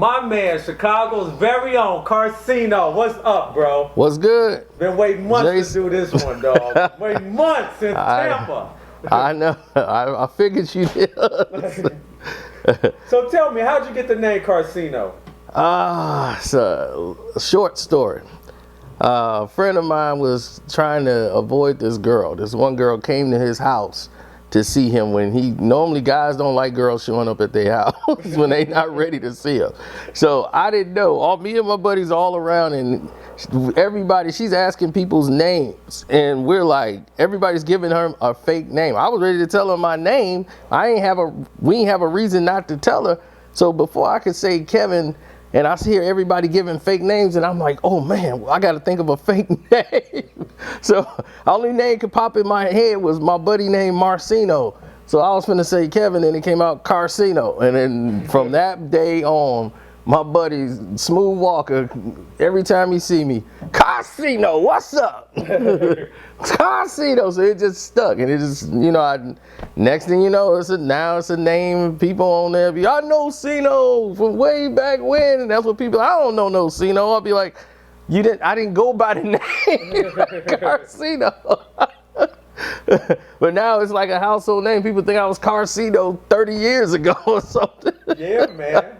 My man, Chicago's very own Karceno. What's up, bro? What's good? Been waiting months to do this one, dog. Waiting months in Tampa. I know. I figured you did. So tell me, how'd you get the name Karceno? It's a short story. A friend of mine was trying to avoid this girl. This one girl came to his house to see him normally guys don't like girls showing up at their house when they not ready to see them. So I didn't know. Me and my buddies all around, and she's asking people's names, and we're like, everybody's giving her a fake name. I was ready to tell her my name. We ain't have a reason not to tell her. So before I could say Kevin, and I hear everybody giving fake names, and I'm like, oh man, I got to think of a fake name. So the only name could pop in my head was my buddy named Marcino. So I was finna say Kevin, and it came out Karceno. And then from that day on, my buddy, Smooth Walker, every time he see me, Karceno, what's up? Karceno. So it just stuck, and it just, next thing you know, it's a name. People on there be, I know Cino from way back when, and that's what people. I don't know no Cino. I'll be like, I didn't go by the name Karceno. But now it's like a household name. People think I was Karceno 30 years ago or something. Yeah, man.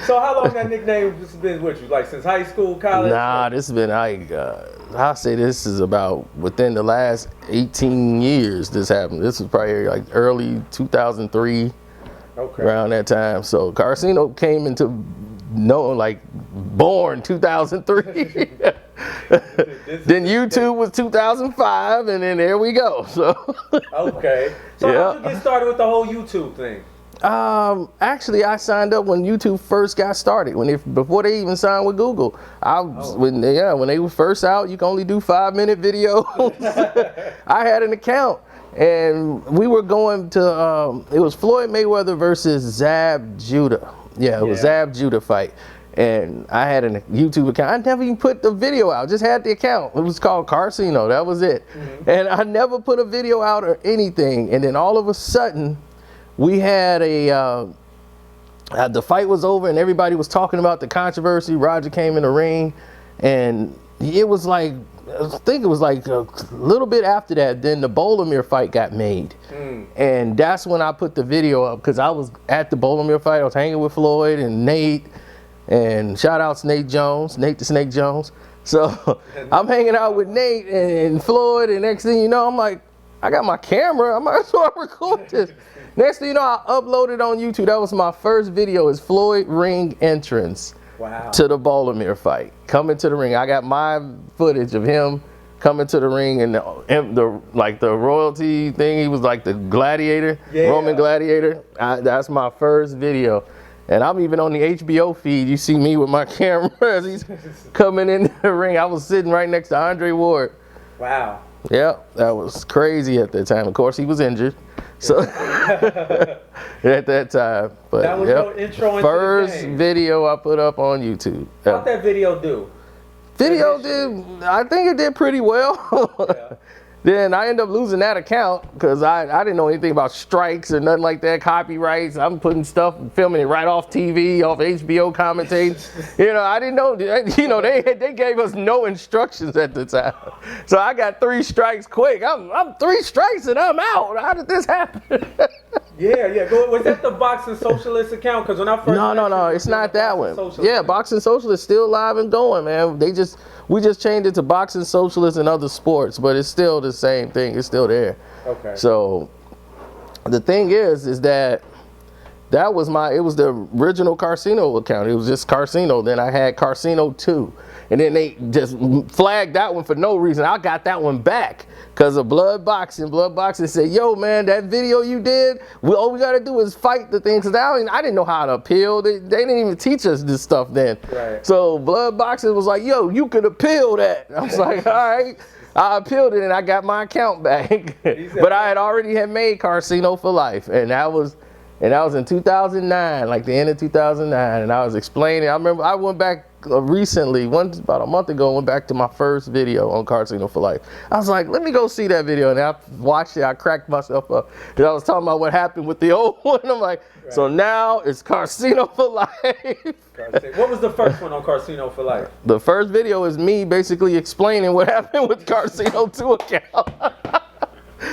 So how long that nickname has been with you? Like since high school, college? Nah, this has been I'll say this is about within the last 18 years this happened. This was probably like early 2003, around that time. So Karceno came into born 2003. Then YouTube was 2005, and then there we go. So okay. So how'd you get started with the whole YouTube thing? Actually, I signed up when YouTube first got started. Before they even signed with Google, when they were first out, you can only do 5-minute videos. I had an account, and we were going to. It was Floyd Mayweather versus Zab Judah. Yeah, it was Zab Judah fight, and I had a YouTube account. I never even put the video out. Just had the account. It was called Karceno. That was it, and I never put a video out or anything. And then all of a sudden, we had the fight was over, and everybody was talking about the controversy. Roger came in the ring, and it was like, I think it was like a little bit after that, then the Bolomir fight got made. And that's when I put the video up, because I was at the Bolomir fight. I was hanging with Floyd and Nate, and shout out to Nate the Snake Jones. So I'm hanging out with Nate and Floyd, and next thing you know, I'm like, I got my camera, I might as well record this. Next thing you know, I uploaded on YouTube. That was my first video, is Floyd ring entrance to the Bolomir fight. Coming to the ring. I got my footage of him coming to the ring, and the royalty thing, he was like the gladiator, Roman gladiator. That's my first video. And I'm even on the HBO feed. You see me with my camera as he's coming in the ring. I was sitting right next to Andre Ward. Wow. Yeah, that was crazy at that time. Of course, he was injured. So at that time, but that was your intro into first the game. video I put up on YouTube. How'd that video do? I think it did pretty well. Then I ended up losing that account because I didn't know anything about strikes or nothing like that, copyrights. I'm putting stuff, filming it right off TV, off HBO commentating. I didn't know, they gave us no instructions at the time. So I got 3 strikes quick. I'm 3 strikes and I'm out. How did this happen? Yeah. Was that the Boxing Socialist account? Because when I first No, it's not that one. Yeah, Boxing Socialist still live and going, man. We just changed it to Boxing Socialist and other sports, but it's still the same thing. It's still there. Okay. So the thing is that it was the original Karceno account. It was just Karceno. Then I had Karceno 2. And then they just flagged that one for no reason. I got that one back because of Blood Boxing. Blood Boxing said, yo, man, that video you did, all we got to do is fight the thing. Because I didn't know how to appeal. They didn't even teach us this stuff then. Right. So Blood Boxing was like, yo, you could appeal that. I was like, all right. I appealed it, and I got my account back. But I had already made Karceno for life. And that was And that was in 2009, like the end of 2009. And I was explaining. I remember I went back recently, about a month ago, went back to my first video on Karceno for Life. I was like, let me go see that video. And I watched it. I cracked myself up. Because I was talking about what happened with the old one. I'm like, right. So now it's Karceno for Life. What was the first one on Karceno for Life? The first video is me basically explaining what happened with Karceno 2 account.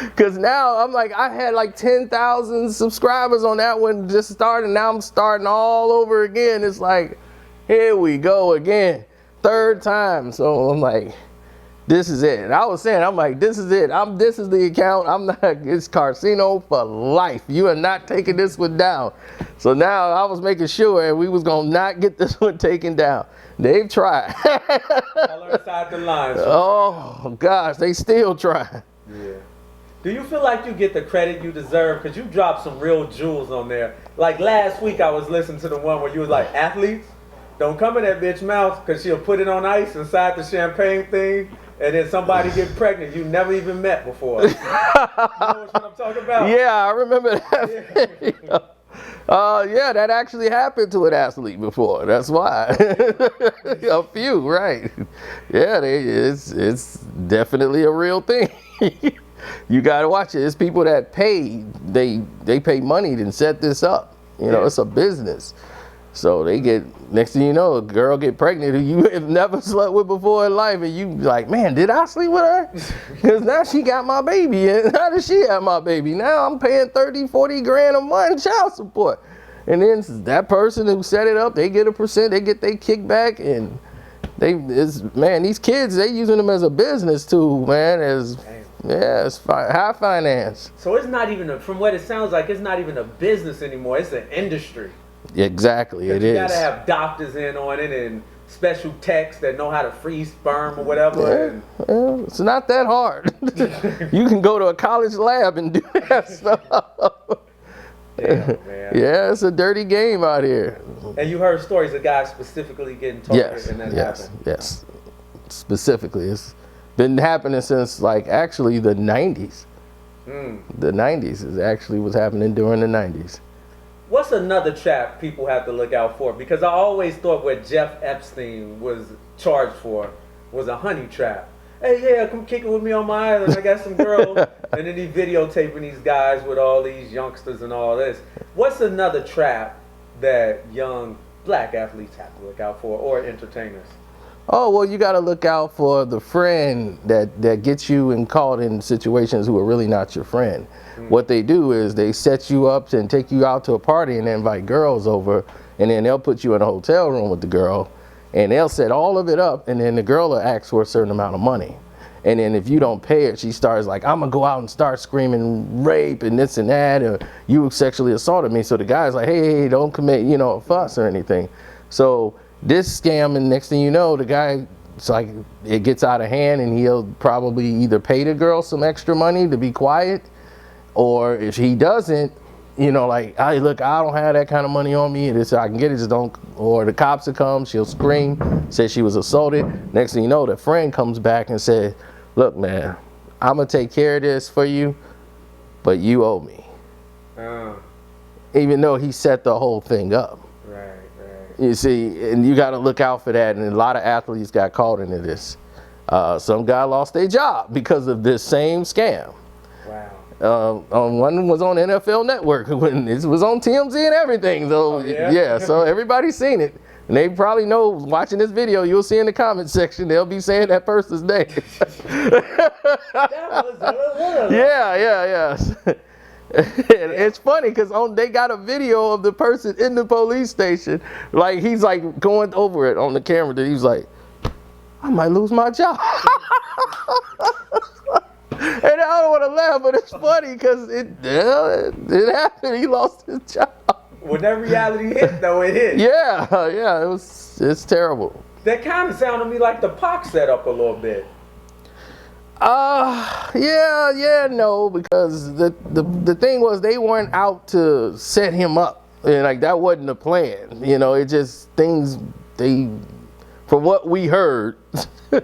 Because now I'm like, I had like 10,000 subscribers on that one just starting. Now I'm starting all over again. It's like, here we go again. Third time. So I'm like, this is it. And I was saying, I'm like, this is it. This is the account. I'm not, it's Karceno for Life. You are not taking this one down. So now I was making sure we was going to not get this one taken down. They've tried. Color inside the lines. Oh, gosh, they still try. Yeah. Do you feel like you get the credit you deserve? Because you dropped some real jewels on there. Like last week I was listening to the one where you was like, athletes, don't come in that bitch mouth because she'll put it on ice inside the champagne thing and then somebody get pregnant you never even met before. You know what I'm talking about? Yeah, I remember that. Yeah. Yeah, that actually happened to an athlete before. That's why. A few, right. Yeah, it's definitely a real thing. You gotta watch it. It's people that pay. They pay money to set this up. You know, it's a business. So they get, next thing you know, a girl get pregnant who you have never slept with before in life, and you like, man, did I sleep with her? Because now she got my baby, and how does she have my baby? Now I'm paying 30, 40 grand a month child support. And then that person who set it up, they get a percent, they get their kickback, and man, these kids, they using them as a business tool, man, yeah, it's high finance. So it's not even, from what it sounds like, it's not even a business anymore. It's an industry. Exactly, it is. You gotta have doctors in on it and special techs that know how to freeze sperm or whatever. Yeah, it's not that hard. You can go to a college lab and do that stuff. Damn, man. Yeah, it's a dirty game out here. And you heard stories of guys specifically getting targeted and that happened? Yes. Specifically, it's been happening since like actually the 90s. The 90s is actually what's happening during the 90s. What's another trap people have to look out for? Because I always thought what Jeff Epstein was charged for was a honey trap. Hey, yeah, come kick it with me on my island. I got some girls. And then he's videotaping these guys with all these youngsters and all this. What's another trap that young black athletes have to look out for, or entertainers? Oh, well, you got to look out for the friend that gets you caught in situations who are really not your friend. What they do is they set you up and take you out to a party and invite girls over, and then they'll put you in a hotel room with the girl, and they'll set all of it up, and then the girl will ask for a certain amount of money. And then if you don't pay it, she starts like, I'm gonna go out and start screaming rape and this and that, or you sexually assaulted me. So the guy's like, hey, don't commit, a fuss or anything. So this scam, and next thing you know, the guy, it's like it gets out of hand, and he'll probably either pay the girl some extra money to be quiet, or if he doesn't, like, hey, look, I don't have that kind of money on me, and I can get it, just don't, or the cops will come, she'll scream, say she was assaulted. Next thing you know, the friend comes back and said, look, man, I'm gonna take care of this for you, but you owe me. Even though he set the whole thing up. Right. You see, and you got to look out for that, and a lot of athletes got caught into this. Some guy lost their job because of this same scam. Wow. One was on NFL Network, when it was on TMZ and everything. So yeah, so everybody's seen it, and they probably know. Watching this video, you'll see in the comment section they'll be saying that person's name. Yeah. It's funny because they got a video of the person in the police station, like he's like going over it on the camera. That he's like, I might lose my job. And I don't want to laugh, but it's funny because it happened. He lost his job. When that reality hit, though, it hit. Yeah, it's terrible. That kind of sounded to me like the Pac setup a little bit. No, because the thing was they weren't out to set him up, and like that wasn't the plan. It just from what we heard, we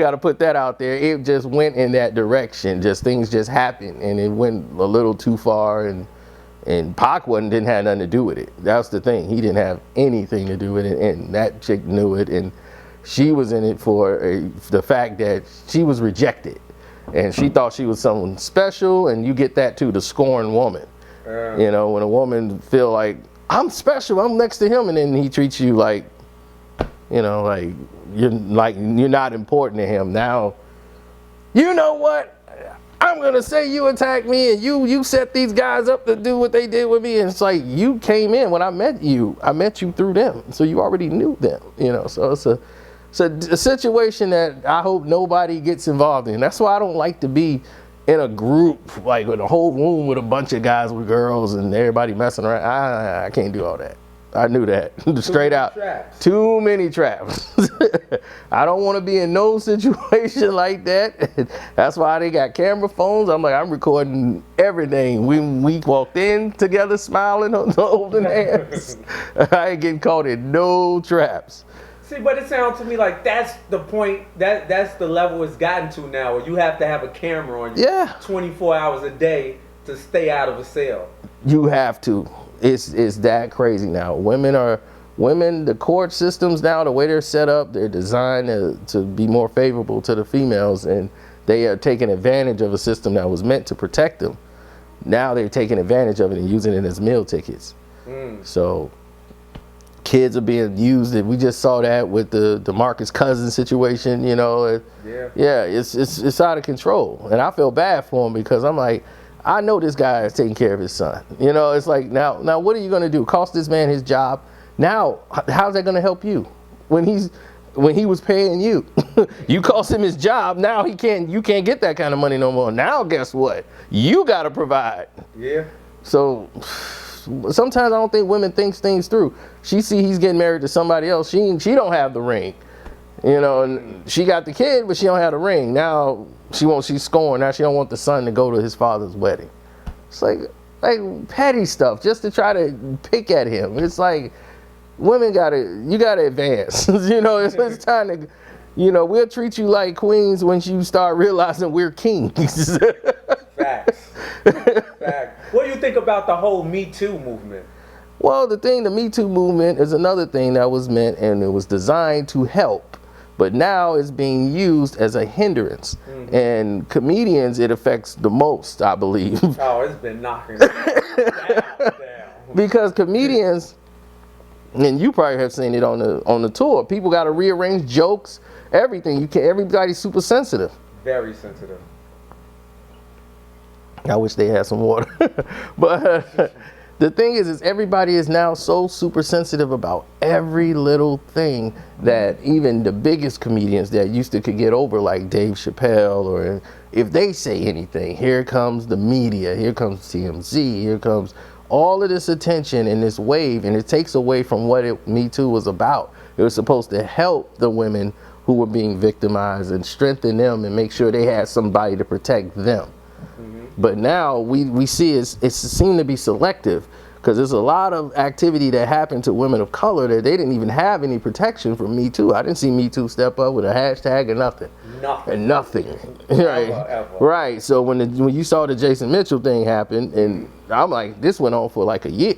got to put that out there. It just went in that direction. Just things just happened, and it went a little too far, and And Pac didn't have nothing to do with it. That's the thing. He didn't have anything to do with it, and that chick knew it, and she was in it for the fact that she was rejected, and she thought she was someone special. And you get that too, the scorned woman. You know, when a woman feel like, I'm special, I'm next to him, and then he treats you like, you know, like you're not important to him. Now, you know what? I'm gonna say you attacked me, and you set these guys up to do what they did with me. And it's like, you came in when I met you through them, so you already knew them, you know. So it's a situation that I hope nobody gets involved in. That's why I don't like to be in a group, like with a whole room with a bunch of guys with girls and everybody messing around. I can't do all that. I knew that straight out. Too many traps. I don't want to be in no situation like that. That's why they got camera phones. I'm recording everything. We walked in together, smiling, holding hands. I ain't getting caught in no traps. See, but it sounds to me like that's the point. That's the level it's gotten to now, where you have to have a camera on you 24 hours a day to stay out of a cell. You have to. It's that crazy now. Women, the court systems now, the way they're set up, they're designed to be more favorable to the females, and they are taking advantage of a system that was meant to protect them. Now they're taking advantage of it and using it as meal tickets. So kids are being used. We just saw that with the DeMarcus Cousins situation, you know. It's out of control, and I feel bad for him, because I'm like, I know this guy is taking care of his son. You know, it's like, now what are you going to do? Cost this man his job? Now, how's that going to help you when he was paying you? You cost him his job. Now you can't get that kind of money no more. Now guess what? You got to provide. Yeah. So sometimes I don't think women think things through. She see he's getting married to somebody else. She don't have the ring. You know, and she got the kid, but she don't have the ring. Now she's scorned. Now she don't want the son to go to his father's wedding. It's like petty stuff just to try to pick at him. It's like, women you gotta advance. You know, it's time to, you know, we'll treat you like queens when you start realizing we're kings. Facts. Facts. What do you think about the whole Me Too movement? Well, the Me Too movement is another thing that was meant, and it was designed to help. But now it's being used as a hindrance. And comedians, it affects the most, I believe. Oh, it's been knocking down. Because comedians, and you probably have seen it on the tour, people got to rearrange jokes, everything. Everybody's super sensitive. Very sensitive. I wish they had some water. But the thing is everybody is now so super sensitive about every little thing that even the biggest comedians that used to could get over, like Dave Chappelle, or if they say anything, here comes the media, here comes TMZ, here comes all of this attention and this wave, and it takes away from what Me Too was about. It was supposed to help the women who were being victimized and strengthen them and make sure they had somebody to protect them. But now we see it seemed to be selective, because there's a lot of activity that happened to women of color that they didn't even have any protection from Me Too. I didn't see Me Too step up with a hashtag or nothing. Nothing. Right. Ever. Right. So when you saw the Jason Mitchell thing happen, and I'm like, this went on for like a year,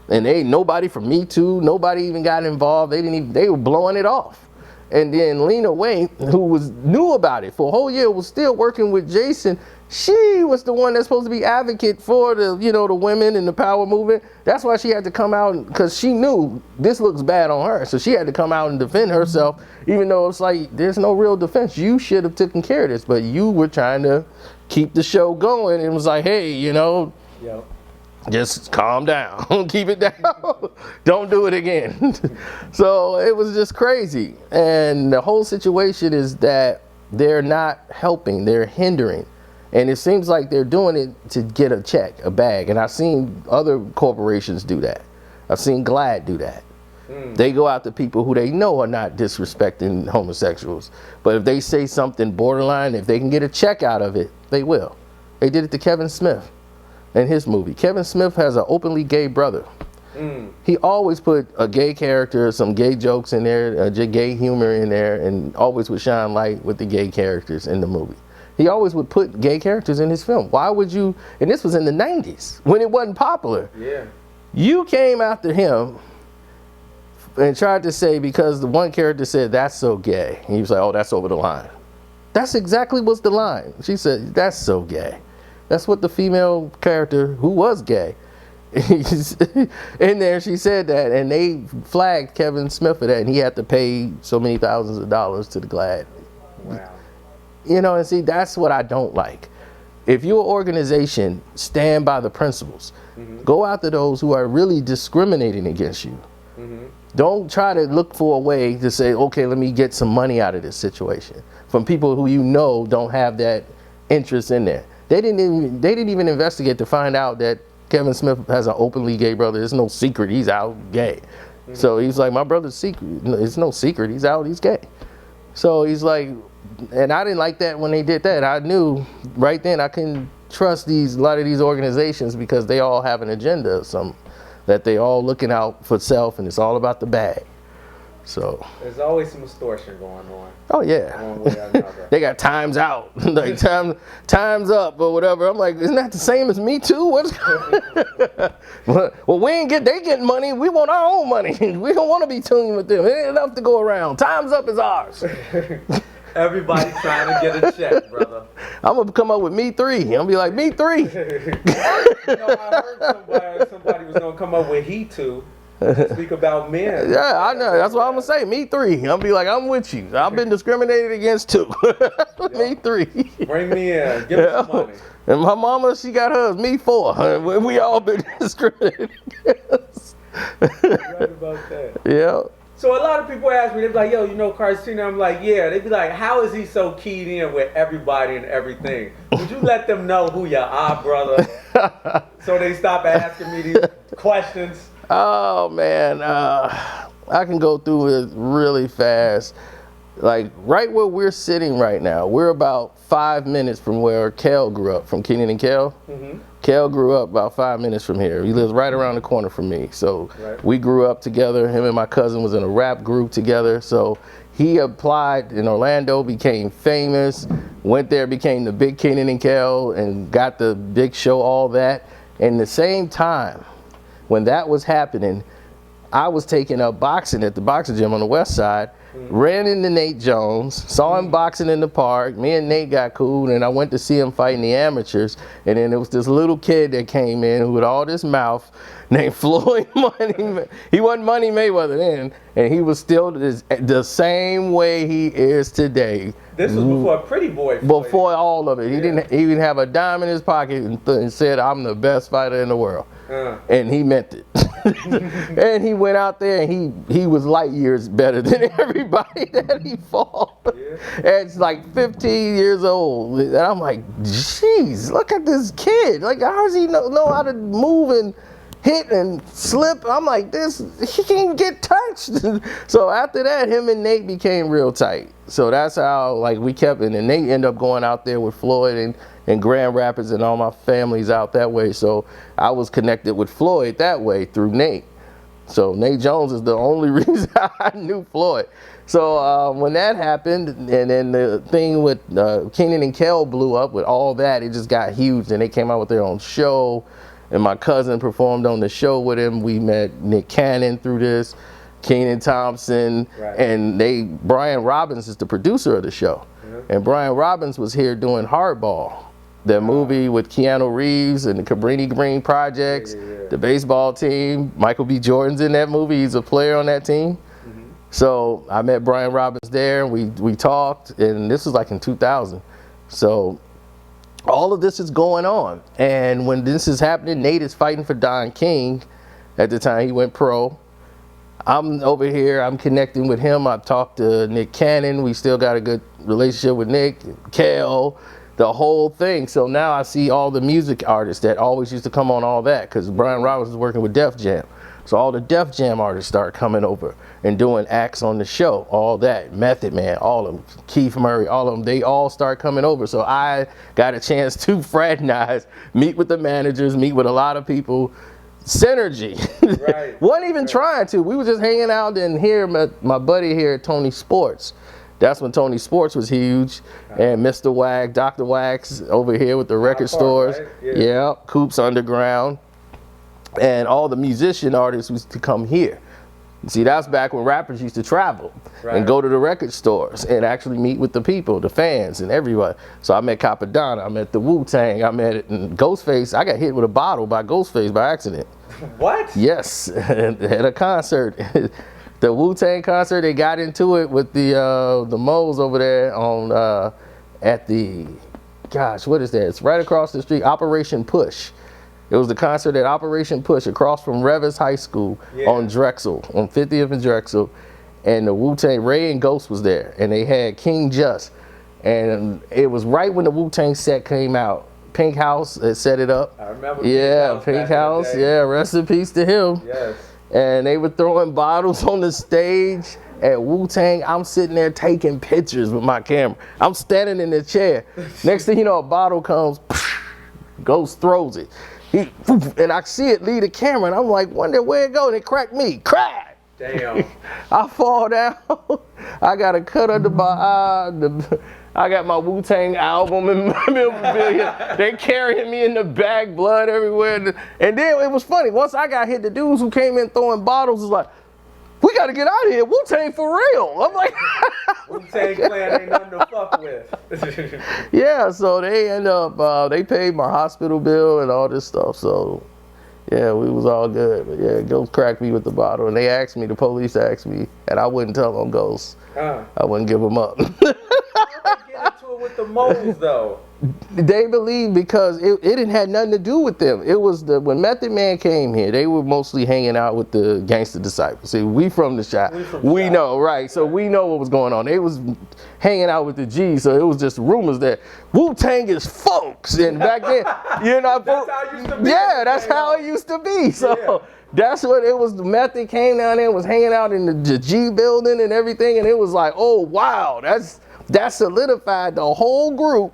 and nobody from Me Too, nobody even got involved. They were blowing it off. And then Lena Waithe, who knew about it for a whole year, was still working with Jason. She was the one that's supposed to be advocate for the women in the power movement. That's why she had to come out, because she knew this looks bad on her. So she had to come out and defend herself, even though it's like, there's no real defense. You should have taken care of this, but you were trying to keep the show going, and was like, hey, just calm down, keep it down, don't do it again. So it was just crazy. And the whole situation is that they're not helping, they're hindering. And it seems like they're doing it to get a check, a bag. And I've seen other corporations do that. I've seen GLAAD do that. They go out to people who they know are not disrespecting homosexuals. But if they say something borderline, if they can get a check out of it, they will. They did it to Kevin Smith in his movie. Kevin Smith has an openly gay brother. He always put a gay character, some gay jokes in there, gay humor in there, and always would shine light with the gay characters in the movie. he always would put gay characters in his film. Why would you? And this was in the 90s when it wasn't popular. Yeah. You came after him and tried to say, because the one character said, that's so gay. And he was like, oh, that's over the line. That's exactly what's the line. She said, that's so gay. That's what the female character, who was gay, in there, she said that, and they flagged Kevin Smith for that, and he had to pay so many thousands of dollars to the GLAAD. Wow. You know, and see, that's what I don't like. If you're an organization, stand by the principles. Go after those who are really discriminating against you. Don't try to look for a way to say, okay, let me get some money out of this situation from people who you know don't have that interest in there. They didn't even investigate to find out that Kevin Smith has an openly gay brother. It's no secret he's out gay. So he's like, my brother's secret. It's no secret he's out, he's gay. So he's like, and I didn't like that when they did that. I knew right then I couldn't trust a lot of these organizations because they all have an agenda of some, that they all looking out for self, and it's all about the bag. So there's always some extortion going on. Oh yeah. One way or another. They got times out, like times up or whatever. I'm like, isn't that the same as Me Too? What's well, they getting money. We want our own money. We don't want to be tuned with them. It ain't enough to go around. Times up is ours. Everybody trying to get a check, brother. I'm gonna come up with Me 3. I'm gonna be like, Me 3. You know, I heard somebody was gonna come up with He Too. Speak about men. Yeah, I know. That's what I'm gonna say. Me 3. I'll be like, I'm with you. I've been discriminated against too. Me 3. Bring me in. Give me some money. And my mama, she got hers. Me 4. We all been discriminated against. Right about that. Yeah. So a lot of people ask me, they're like, yo, you know Karceno? I'm like, yeah. They be like, how is he so keyed in with everybody and everything? Would you let them know who you are, brother? So they stop asking me these questions. Oh man, I can go through it really fast. Like right where we're sitting right now, we're about 5 minutes from where Kel grew up, from Kenan and Kel. Kel grew up about 5 minutes from here. He lives right around the corner from me. So we grew up together. Him and my cousin was in a rap group together. So he applied in Orlando, became famous, went there, became the big Kenan and Kel, and got the big show, all that. And the same time, when that was happening, I was taking up boxing at the boxing gym on the west side, ran into Nate Jones, saw him boxing in the park. Me and Nate got cool, and I went to see him fighting the amateurs. And then there was this little kid that came in who had all this mouth named Floyd Money. He wasn't Money Mayweather then, and he was still the same way he is today. This was before Pretty Boy. Before all of it. He didn't even have a dime in his pocket and said, I'm the best fighter in the world. And he meant it. And he went out there and he was light years better than everybody that he fought. At like 15 years old. And I'm like, jeez, look at this kid. Like, how does he know how to move and hit and slip? I'm like, he can't get touched. So after that, him and Nate became real tight. So that's how, like, we kept it. And Nate ended up going out there with Floyd and Grand Rapids, and all my family's out that way. So I was connected with Floyd that way through Nate. So Nate Jones is the only reason I knew Floyd. So when that happened, and then the thing with Kenan and Kel blew up with all that, it just got huge. And they came out with their own show. And my cousin performed on the show with him. We met Nick Cannon through this, Kenan Thompson, and Brian Robbins is the producer of the show. And Brian Robbins was here doing Hardball, that movie with Keanu Reeves and the Cabrini Green Projects, the baseball team. Michael B. Jordan's in that movie. He's a player on that team. So I met Brian Robbins there, and we talked, and this was like in 2000. So all of this is going on. And when this is happening, Nate is fighting for Don King. At the time, he went pro. I'm over here, I'm connecting with him. I've talked to Nick Cannon. We still got a good relationship with Nick, Kel, the whole thing. So now I see all the music artists that always used to come on all that, because Brian Robbins was working with Def Jam. So all the Def Jam artists start coming over and doing acts on the show, all that. Method Man, all of them, Keith Murray, all of them, they all start coming over. So I got a chance to fraternize, meet with the managers, meet with a lot of people. Synergy. Wasn't even trying to. We were just hanging out and here, my buddy here at Tony Sports. That's when Tony Sports was huge, and Mr. Wax, Dr. Wax over here with the record stores. Right? Yeah, Coops Underground, and all the musician artists used to come here. See, that's back when rappers used to travel and go to the record stores and actually meet with the people, the fans, and everybody. So I met Capadonna, I met the Wu-Tang, I met Ghostface. I got hit with a bottle by Ghostface by accident. What? Yes, at a concert. The Wu-Tang concert, they got into it with the moles over there on at the, gosh, what is that? It's right across the street, Operation Push. It was the concert at Operation Push across from Revis High School on Drexel, on 50th and Drexel. And the Wu-Tang, Ray and Ghost was there. And they had King Just. And it was right when the Wu-Tang set came out. Pink House had set it up. I remember Pink House. Yeah, rest in peace to him. Yes. And they were throwing bottles on the stage at Wu-Tang. I'm sitting there taking pictures with my camera. I'm standing in the chair. Next thing you know, a bottle comes, Ghost throws it. And I see it leave the camera, and I'm like, wonder where it go, and it cracked me. Crack! Damn. I fall down. I got a cut under my eye. I got my Wu-Tang album and memorabilia. They carrying me in the back, blood everywhere. And then it was funny. Once I got hit, the dudes who came in throwing bottles was like, we got to get out of here. Wu-Tang for real. I'm like, Wu-Tang Clan ain't nothing to fuck with. Yeah, so they end up, they paid my hospital bill and all this stuff. So, yeah, we was all good. But yeah, Ghost cracked me with the bottle. And they asked me, the police asked me, and I wouldn't tell them Ghost. I wouldn't give them up. How did they get into it with the moles, though? They believe because it didn't have nothing to do with them. It was when Method Man came here, they were mostly hanging out with the Gangsta Disciples. See, we from the shop. We know, right? So we know what was going on. They was hanging out with the G's, so it was just rumors that Wu-Tang is folks. And back then, you know, that's how it used to be. Yeah, that's how it used to be. So that's what it was. The Method came down there and was hanging out in the G building and everything, and it was like, oh wow, that solidified the whole group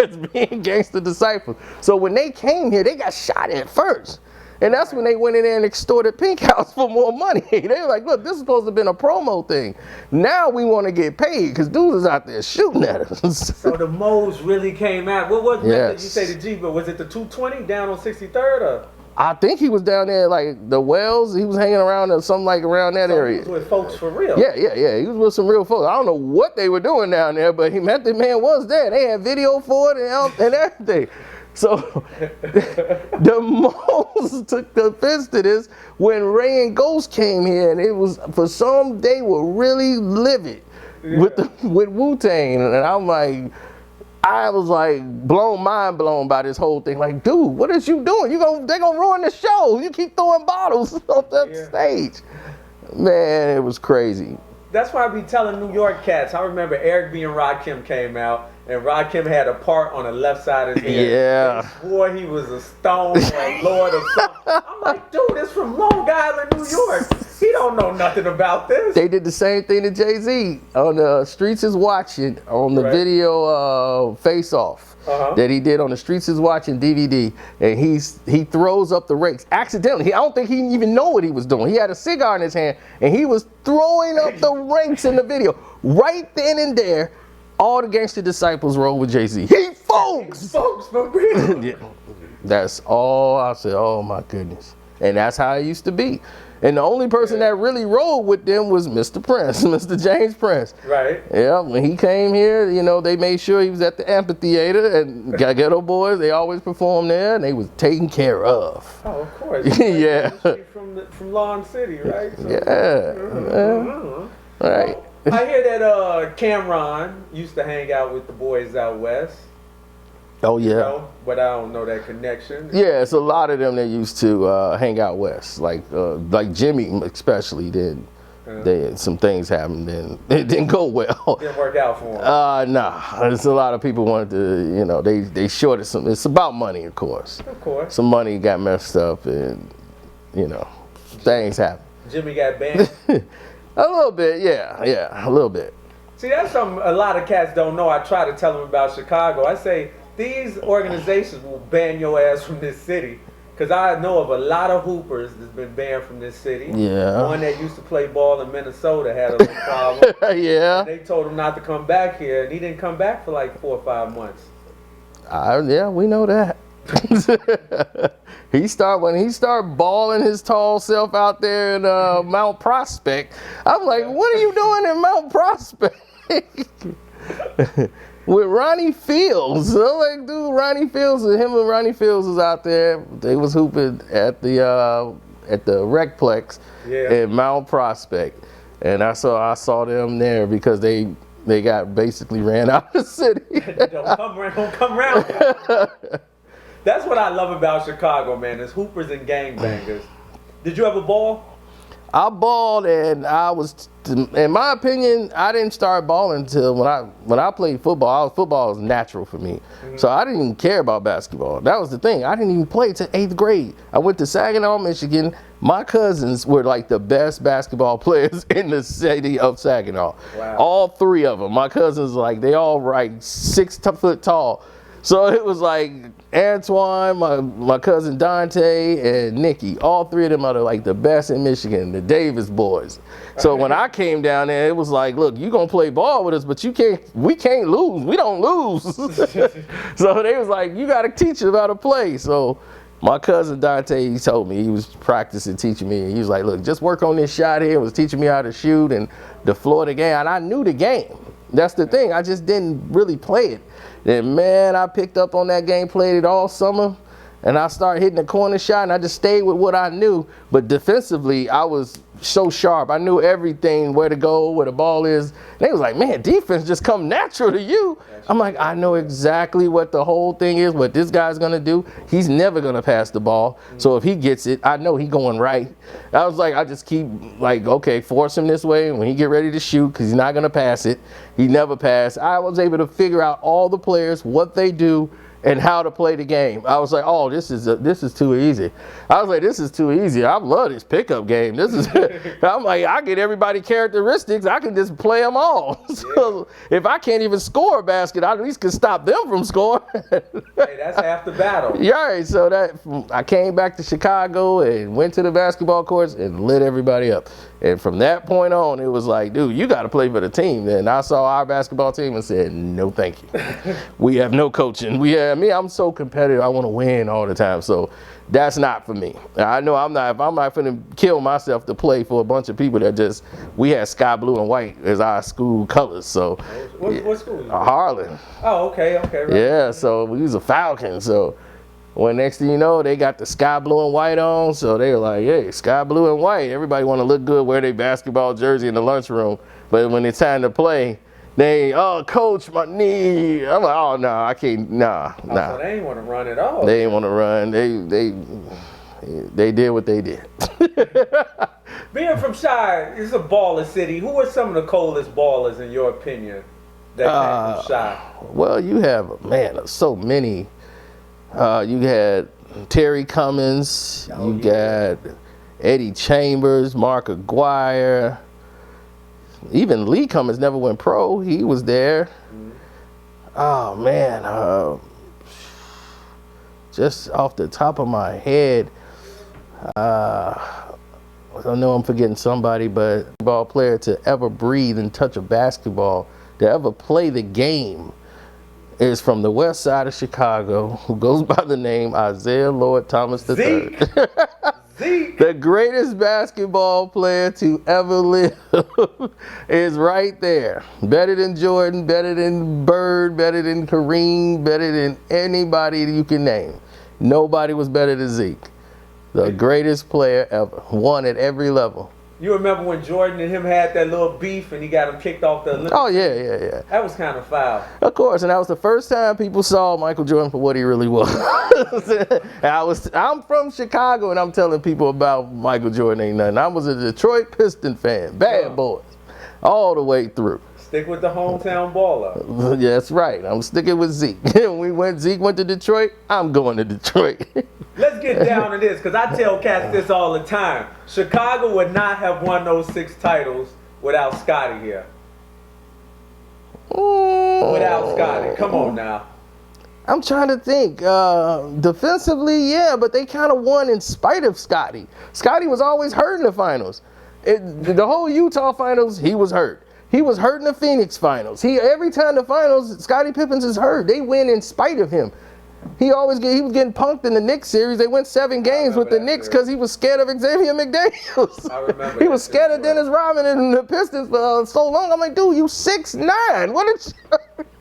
as being Gangsta Disciples. So when they came here, they got shot at first. And that's when they went in there and extorted Pink House for more money. They were like, look, this is supposed to have been a promo thing. Now we want to get paid because dudes is out there shooting at us. So the moles really came out. What was method you say the G, but was it the 220 down on 63rd or? I think he was down there like the Wells. He was hanging around or something like around that area. He was with folks for real. Yeah. He was with some real folks. I don't know what they were doing down there, but Method Man was there. They had video for it and everything. So the moles took offense to this when Ray and Ghost came here, and it was for some they were really livid with Wu-Tang, and I'm like. I was like mind blown by this whole thing. Like, dude, what is you doing? They gonna ruin the show. You keep throwing bottles off that stage. Man, it was crazy. That's why I be telling New York cats. I remember Eric B and Rakim came out, and Rakim had a part on the left side of his head. Yeah. He swore he was a stone or a lord or something. I'm like, dude, it's from Long Island, New York. He don't know nothing about this. They did the same thing to Jay-Z on the Streets Is Watching on the video Face Off that he did on the Streets Is Watching DVD, and he throws up the rakes accidentally. I don't think he even know what he was doing. He had a cigar in his hand and he was throwing up the rakes in the video. Right then and there, all the Gangsta Disciples roll with Jay-Z. He folks for real. Yeah. That's all I said. Oh my goodness. And that's how it used to be. And the only person that really rolled with them was Mr. Prince, Mr. James Prince. Right. Yeah, when he came here, you know, they made sure he was at the amphitheater, and Ghetto Boys, they always performed there, and they was taken care of. Oh, of course. Yeah. From Lawn City, right? So, Right. Well, I hear that Cameron used to hang out with the boys out west. Oh yeah. You know, but I don't know that connection. Yeah, it's a lot of them that used to hang out west, like Jimmy especially. Then some things happened, and it didn't go well. Didn't work out for him. Nah. There's a lot of people wanted to, you know, they shorted some. It's about money, of course. Of course. Some money got messed up, and you know, things happen. Jimmy got banned. A little bit, yeah, a little bit. See, that's something a lot of cats don't know. I try to tell them about Chicago. I say, these organizations will ban your ass from this city Because I know of a lot of hoopers that's been banned from this city. Yeah. One that used to play ball in Minnesota had a little problem. Yeah. And they told him not to come back here, and he didn't come back for like 4 or 5 months. Yeah, we know that. When he started balling his tall self out there in Mount Prospect, I'm like, what are you doing in Mount Prospect? With Ronnie Fields. So I'm like, dude, Ronnie Fields, him and Ronnie Fields was out there. They was hooping at the Recplex in Mount Prospect. And I saw them there because they got basically ran out of the city. Don't come around here. That's what I love about Chicago, man, is hoopers and gangbangers. Did you ever ball? I balled, and in my opinion, I didn't start balling until when I played football. Football was natural for me, so I didn't even care about basketball. That was the thing. I didn't even play till 8th grade. I went to Saginaw, Michigan. My cousins were like the best basketball players in the city of Saginaw. Wow. All 3 of them. My cousins, like, they all like 6 foot tall. So it was like Antoine, my cousin Dante, and Nikki. All 3 of them are like the best in Michigan, the Davis boys. So when I came down there, it was like, look, you gonna play ball with us, but we can't lose. We don't lose. So they was like, you gotta teach us how to play. So my cousin Dante, he told me, he was practicing, teaching me, and he was like, look, just work on this shot here. He was teaching me how to shoot and the floor of the game. And I knew the game. That's the thing. I just didn't really play it. And man, I picked up on that game, played it all summer, and I started hitting the corner shot, and I just stayed with what I knew. But defensively, I was so sharp. I knew everything, where to go, where the ball is. And they was like, man, defense just come natural to you. I'm like, I know exactly what the whole thing is, what this guy's going to do. He's never going to pass the ball. So if he gets it, I know he going right. I was like, I just keep like, okay, force him this way. When he get ready to shoot, because he's not going to pass it, he never passed. I was able to figure out all the players, what they do, and how to play the game. I was like, oh, this is too easy. I was like, this is too easy. I love this pickup game. I'm like, I get everybody characteristics. I can just play them all. So if I can't even score a basket, I at least can stop them from scoring. Hey, that's half the battle. Yeah, right. So I came back to Chicago and went to the basketball courts and lit everybody up. And from that point on, it was like, dude, you got to play for the team. And I saw our basketball team and said, no, thank you. We have no coaching. I'm so competitive. I want to win all the time. So that's not for me. I know I'm not going to kill myself to play for a bunch of people that we had sky blue and white as our school colors. So what school? Harlan. Oh, okay, right. Yeah, so we was a Falcon. So when next thing you know, they got the sky blue and white on. So they were like, hey, sky blue and white. Everybody want to look good, wear their basketball jersey in the lunchroom. But when it's time to play, coach, my knee. I'm like, oh, no, I can't, nah. So they ain't want to run at all. They ain't want to run. They did what they did. Being from Chi, it's a baller city. Who are some of the coldest ballers, in your opinion, that came from Chi? Well, you have, so many. You had Terry Cummins. You got Eddie Chambers, Mark Aguirre. Even Lee Cummins never went pro. He was there. Oh, man. Just off the top of my head, I know I'm forgetting somebody, but ball player to ever breathe and touch a basketball, to ever play the game, is from the west side of Chicago, who goes by the name Isaiah Lloyd Thomas III. Zeke. The greatest basketball player to ever live is right there. Better than Jordan, better than Bird, better than Kareem, better than anybody you can name. Nobody was better than Zeke. The greatest player ever. Won at every level. You remember when Jordan and him had that little beef and he got him kicked off the Olympics? Oh, yeah. That was kind of foul. Of course, and that was the first time people saw Michael Jordan for what he really was. I'm from Chicago, and I'm telling people about Michael Jordan ain't nothing. I was a Detroit Piston fan, bad boys, all the way through. Stick with the hometown baller. Yeah, that's right. I'm sticking with Zeke. Zeke went to Detroit, I'm going to Detroit. Let's get down to this, because I tell cats this all the time. Chicago would not have won those 6 titles without Scotty here. Without Scotty. Come on now. I'm trying to think. Defensively, yeah, but they kind of won in spite of Scotty. Scotty was always hurt in the finals. The whole Utah finals, he was hurt. He was hurt in the Phoenix finals. Every time the finals, Scottie Pippen is hurt. They win in spite of him. He was getting punked in the Knicks series. They went 7 games with the Knicks because he was scared of Xavier McDaniels. I remember. He was scared of Dennis Rodman and the Pistons for so long. I'm like, dude, you 6'9". What did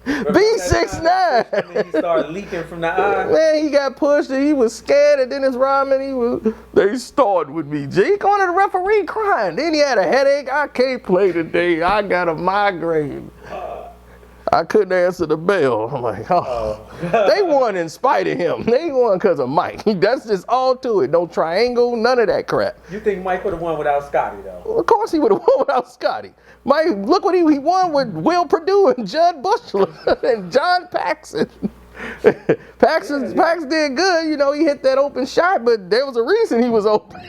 you be 6'9"? He started leaking from the eye. Man, he got pushed and he was scared of Dennis Rodman. They started with me. He going to the referee crying. Then he had a headache. I can't play today. I got a migraine. I couldn't answer the bell. I'm like, oh. They won in spite of him. They won because of Mike. That's just all to it. No triangle, none of that crap. You think Mike would have won without Scotty, though? Well, of course he would have won without Scotty. Mike, look what he won with Will Perdue and Judd Bushler and John Paxson. Pax did good. You know, he hit that open shot, but there was a reason he was open.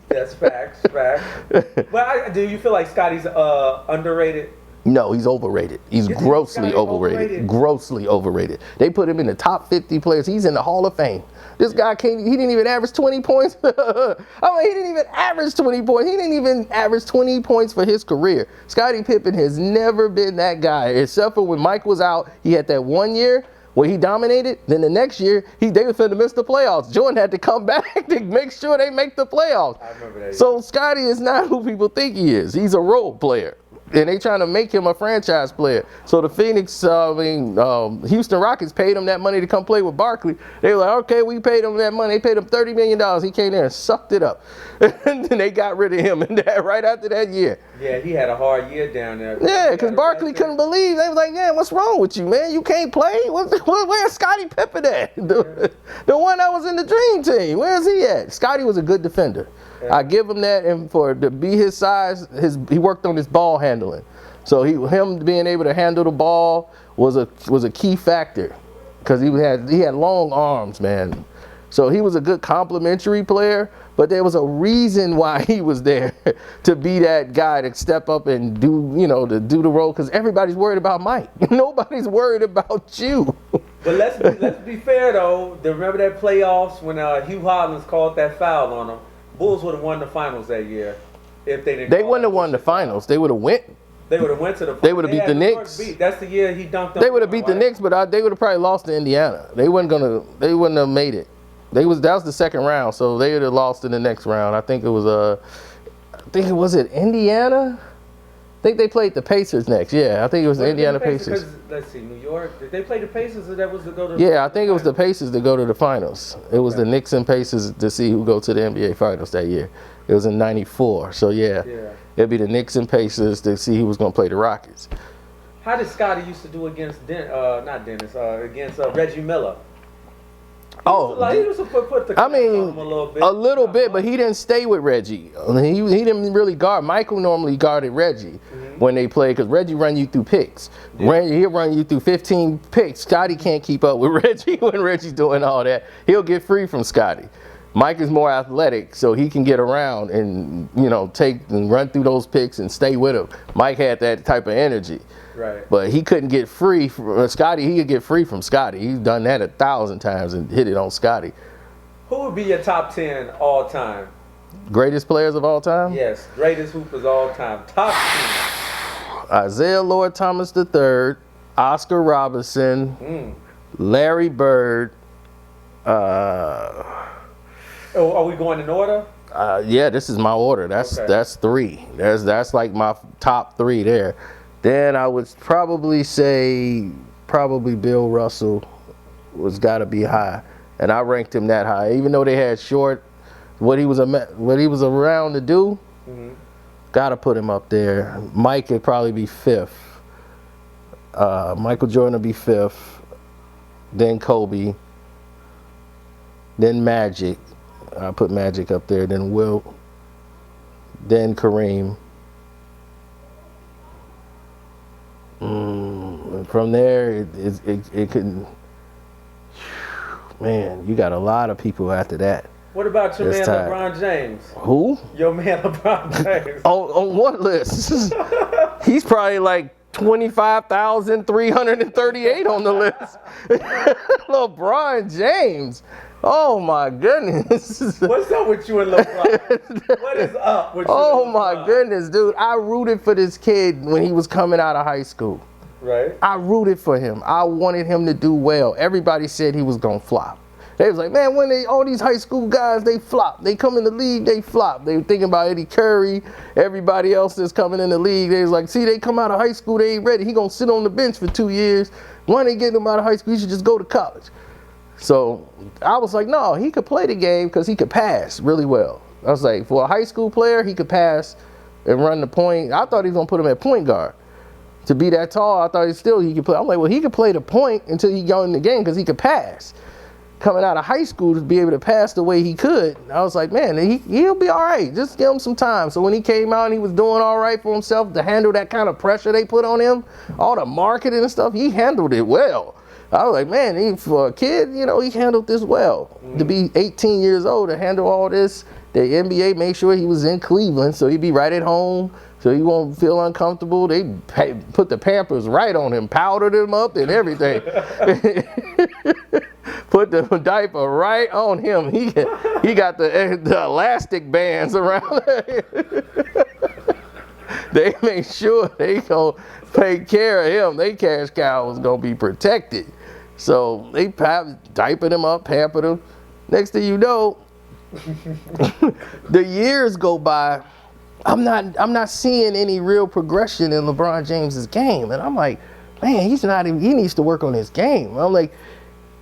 That's facts. But do you feel like Scotty's underrated? No, he's overrated. He's grossly overrated. Grossly overrated. They put him in the top 50 players. He's in the Hall of Fame. This guy he didn't even average 20 points. He didn't even average 20 points. He didn't even average 20 points for his career. Scottie Pippen has never been that guy, except for when Mike was out. He had that 1 year where he dominated. Then the next year, they were finna miss the playoffs. Jordan had to come back to make sure they make the playoffs. I remember that. So Scottie is not who people think he is. He's a role player. And they trying to make him a franchise player. So the Houston Rockets paid him that money to come play with Barkley. They were like, okay, we paid him that money. They paid him $30 million. He came there and sucked it up. And then they got rid of him right after that year. Yeah, he had a hard year down there. Yeah, because Barkley couldn't believe. They was like, yeah, what's wrong with you, man? You can't play? Where's Scottie Pippen at? The one that was in the dream team. Where's he at? Scottie was a good defender. I give him that, and to be his size, he worked on his ball handling. So him being able to handle the ball was a key factor, because he had long arms, man. So he was a good complementary player, but there was a reason why he was there, to be that guy to step up and do the role, because everybody's worried about Mike. Nobody's worried about you. But let's be fair though. Remember that playoffs when Hugh Hollins called that foul on him? Bulls would have won the finals that year if they didn't. They wouldn't have won the finals. They would have went. They would have went to the. They would have beat the Knicks. That's the year he dunked. They would have beat the Knicks, but they would have probably lost to Indiana. They wouldn't have made it. That was the second round, so they would have lost in the next round. I think it was Indiana. I think they played the Pacers next. Yeah, I think it was the Indiana Pacers. Let's see, New York. Did they play the Pacers, or that was to go to? Yeah, I think it was the Pacers to go to the finals. It was the Knicks and Pacers to see who go to the NBA finals that year. It was in '94. So yeah, it'd be the Knicks and Pacers to see who was going to play the Rockets. How did Scottie used to do against against Reggie Miller? He was to put the a little bit, but he didn't stay with Reggie. He didn't really guard. Michael normally guarded Reggie when they played, because Reggie run you through picks. Yeah. He'll run you through 15 picks. Scottie can't keep up with Reggie when Reggie's doing all that. He'll get free from Scottie. Mike is more athletic, so he can get around and take and run through those picks and stay with him. Mike had that type of energy. Right. But he couldn't get free from Scottie. He could get free from Scottie. He's done that 1,000 times and hit it on Scottie. Who would be your top 10 all time? Greatest players of all time? Yes, greatest hoopers all time. Top 10. Isaiah Lord Thomas III, Oscar Robertson, Larry Bird. Are we going in order? Yeah, this is my order. That's 3. That's like my top 3 there. Then I would probably say Bill Russell was got to be high, and I ranked him that high, even though they had what he was around to do. Got to put him up there. Mike would probably be 5th. Michael Jordan would be 5th. Then Kobe. Then Magic. I put Magic up there. Then Wilt. Then Kareem. From there, it can. Man, you got a lot of people after that. What about your man LeBron James? Who? Your man LeBron James. On what list? He's probably like 25,338 on the list. LeBron James. Oh my goodness. What's up with you and LeBron? What is up with you? Oh and my LeBron? goodness, dude. I rooted for this kid when he was coming out of high school. Right. I rooted for him. I wanted him to do well. Everybody said he was going to flop. They was like, man, when all these high school guys, they flop. They come in the league, they flop. They were thinking about Eddie Curry, everybody else that's coming in the league. They was like, see, they come out of high school, they ain't ready. He going to sit on the bench for 2 years. When they get him out of high school, he should just go to college. So I was like, no, he could play the game because he could pass really well. I was like, for a high school player, he could pass and run the point. I thought he was going to put him at point guard. To be that tall, I thought he could play. I'm like, well, he could play the point until he got in the game because he could pass. Coming out of high school to be able to pass the way he could, I was like, man, he'll be all right. Just give him some time. So when he came out and he was doing all right for himself to handle that kind of pressure they put on him, all the marketing and stuff, he handled it well. I was like, man, for a kid, he handled this well. To be 18 years old to handle all this, the NBA made sure he was in Cleveland, so he'd be right at home. So he won't feel uncomfortable. They put the Pampers right on him, powdered him up and everything. Put the diaper right on him. He got the elastic bands around there. They made sure they gonna take care of him. They cash cow was gonna be protected. So they diapered him up, pampered him. Next thing you know, the years go by. I'm not seeing any real progression in LeBron James's game. And I'm like, man, he needs to work on his game.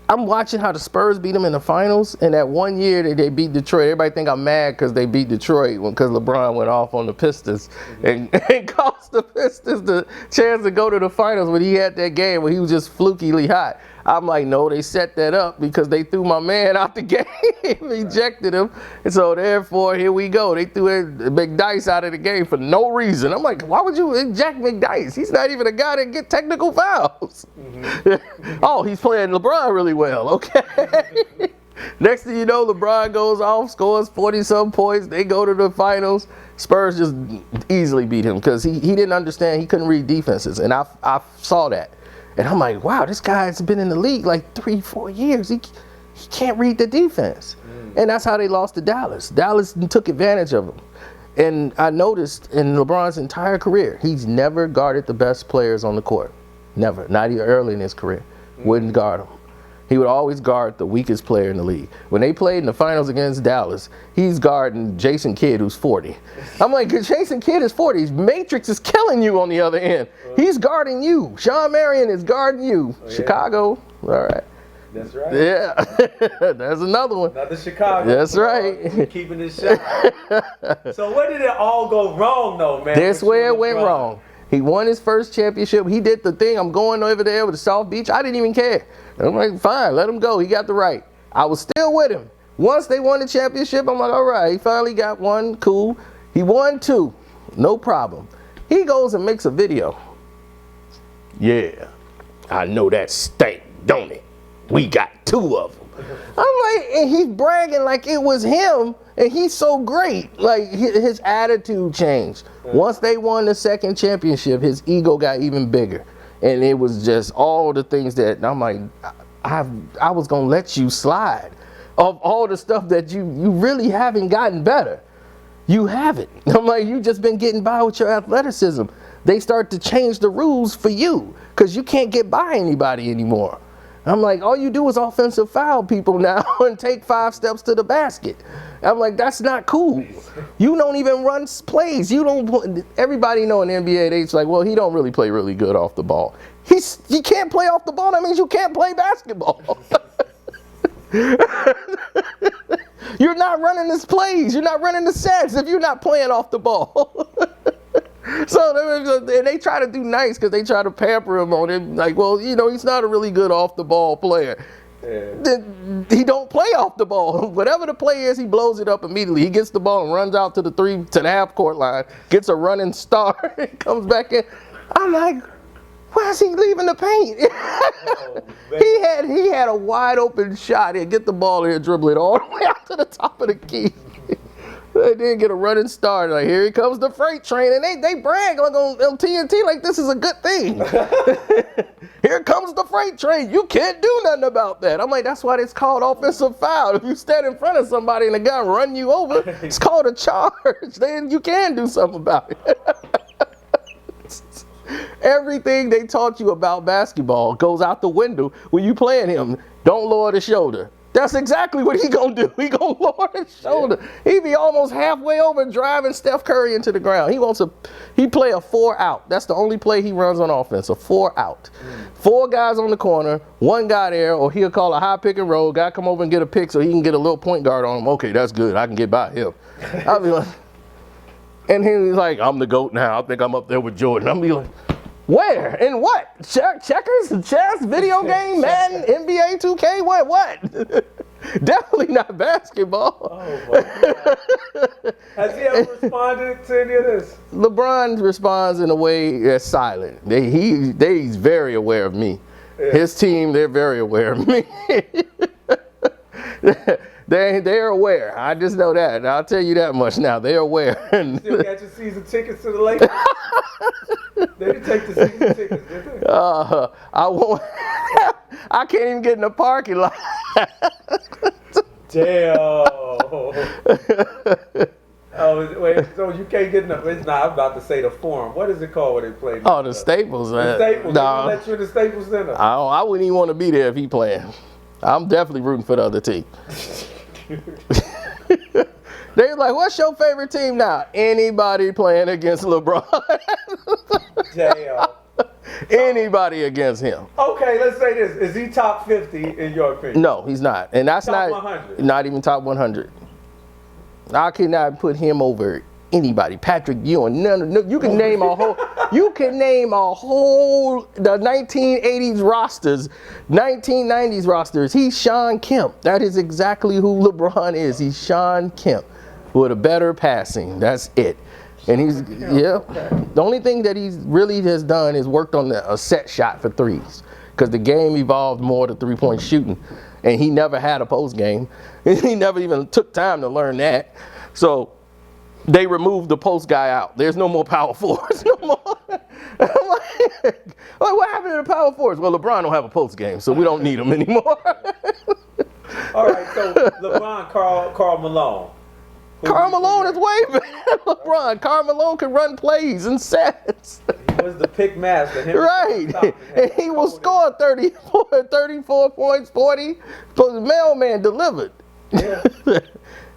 I'm watching how the Spurs beat him in the finals, and that 1 year that they beat Detroit, everybody think I'm mad because they beat Detroit because LeBron went off on the Pistons and cost the Pistons the chance to go to the finals when he had that game where he was just flukily hot. I'm like, no, they set that up because they threw my man out the game, ejected him, and so therefore, here we go. They threw McDyess out of the game for no reason. I'm like, why would you eject McDyess? He's not even a guy that get technical fouls. Oh, he's playing LeBron really well, okay. Next thing you know, LeBron goes off, scores 40-some points. They go to the finals. Spurs just easily beat him because he didn't understand. He couldn't read defenses, and I saw that. And I'm like, wow, this guy's been in the league like 3-4 years. He can't read the defense. And that's how they lost to Dallas. Dallas took advantage of him. And I noticed in LeBron's entire career, he's never guarded the best players on the court. Never. Not even early in his career. Wouldn't guard them. He would always guard the weakest player in the league. When they played in the finals against Dallas, he's guarding Jason Kidd, who's 40. I'm like, Jason Kidd is 40. Matrix is killing you on the other end. He's guarding you. Sean Marion is guarding you. Oh, yeah. Chicago. All right. That's right. Yeah. There's another one. Another Chicago. That's right. Keeping it shot. So where did it all go wrong, though, man? That's where it went wrong. He won his first championship. He did the thing. I'm going over there with the South Beach. I didn't even care. I'm like, fine, let him go. He got the right. I was still with him. Once they won the championship, I'm like, all right, he finally got one. Cool. He won 2. No problem. He goes and makes a video. Yeah, I know that stank, don't it? We got 2 of them. I'm like, and he's bragging like it was him, and he's so great. Like, his attitude changed. Once they won the second championship, his ego got even bigger. And it was just all the things that I'm like, I was going to let you slide. Of all the stuff that you really haven't gotten better. You haven't. I'm like, you just been getting by with your athleticism. They start to change the rules for you because you can't get by anybody anymore. I'm like, all you do is offensive foul people now and take 5 steps to the basket. I'm like, that's not cool. You don't even run plays. You don't. Everybody know in the NBA, they're like, well, he don't really play really good off the ball. He can't play off the ball. That means you can't play basketball. You're not running his plays. You're not running the sets if you're not playing off the ball. So they try to do nice because they try to pamper him on it. Like, well, he's not a really good off the ball player. Yeah. He don't play off the ball. Whatever the play is, he blows it up immediately. He gets the ball and runs out to the half court line, gets a running start, and comes back in. I'm like, why is he leaving the paint? He had a wide open shot. He'd get the ball here, dribble it all the way out to the top of the key. They did get a running start. Like, here comes the freight train, and they brag like on TNT like this is a good thing. Here comes the freight train. You can't do nothing about that. I'm like, that's why it's called offensive foul. If you stand in front of somebody and the guy run you over, it's called a charge. Then you can do something about it. Everything they taught you about basketball goes out the window when you playing him. Don't lower the shoulder. That's exactly what he gonna do. He gonna lower his shoulder. He be almost halfway over driving Steph Curry into the ground. He play a 4 out. That's the only play he runs on offense, a 4 out. 4 guys on the corner, 1 guy there, or he'll call a high pick and roll. Guy come over and get a pick so he can get a little point guard on him. Okay, that's good. I can get by him. I'll be like, and he's like, I'm the GOAT now. I think I'm up there with Jordan. I'm be like, where? In what? Checkers? Chess? Video game? Madden? NBA 2K? What? Definitely not basketball. Oh my God. Has he ever responded to any of this? LeBron responds in a way that's silent. He's very aware of me. Yeah. His team, they're very aware of me. They're aware. I just know that. I'll tell you that much now. They're aware. Still got your season tickets to the Lakers? They didn't take the season tickets, did they? I won't. I can't even get in the parking lot. Damn. Oh, wait, so you can't get in the, it's not, I'm about to say the Forum. What is it called where they play? Oh, the Staples. The Staples. No. They let you in the Staples Center. I wouldn't even want to be there if he playing. I'm definitely rooting for the other team. They're like, what's your favorite team now? Anybody playing against LeBron. Damn. Anybody against him. Okay, let's say this. Is he top 50 in your opinion? No, he's not. And that's top 100. Not even top 100. I cannot put him over anybody. Patrick Ewing. You can name a whole the 1980s rosters, 1990s rosters. He's Sean Kemp. That is exactly who LeBron is. He's Sean Kemp with a better passing. That's it. And he's the only thing that he's really has done is worked on a set shot for threes, because the game evolved more to 3-point shooting, and he never had a post game. He never even took time to learn that. So they removed the post guy out. There's no more power forwards no more. I'm like, what happened to the power forwards? Well, LeBron don't have a post game, so we don't need him anymore. All right, so LeBron, Karl Malone. Karl Malone is way better than LeBron. Karl Malone can run plays and sets. He was the pick master. Right. And he will score 34 points, 40. So the mailman delivered. Yeah.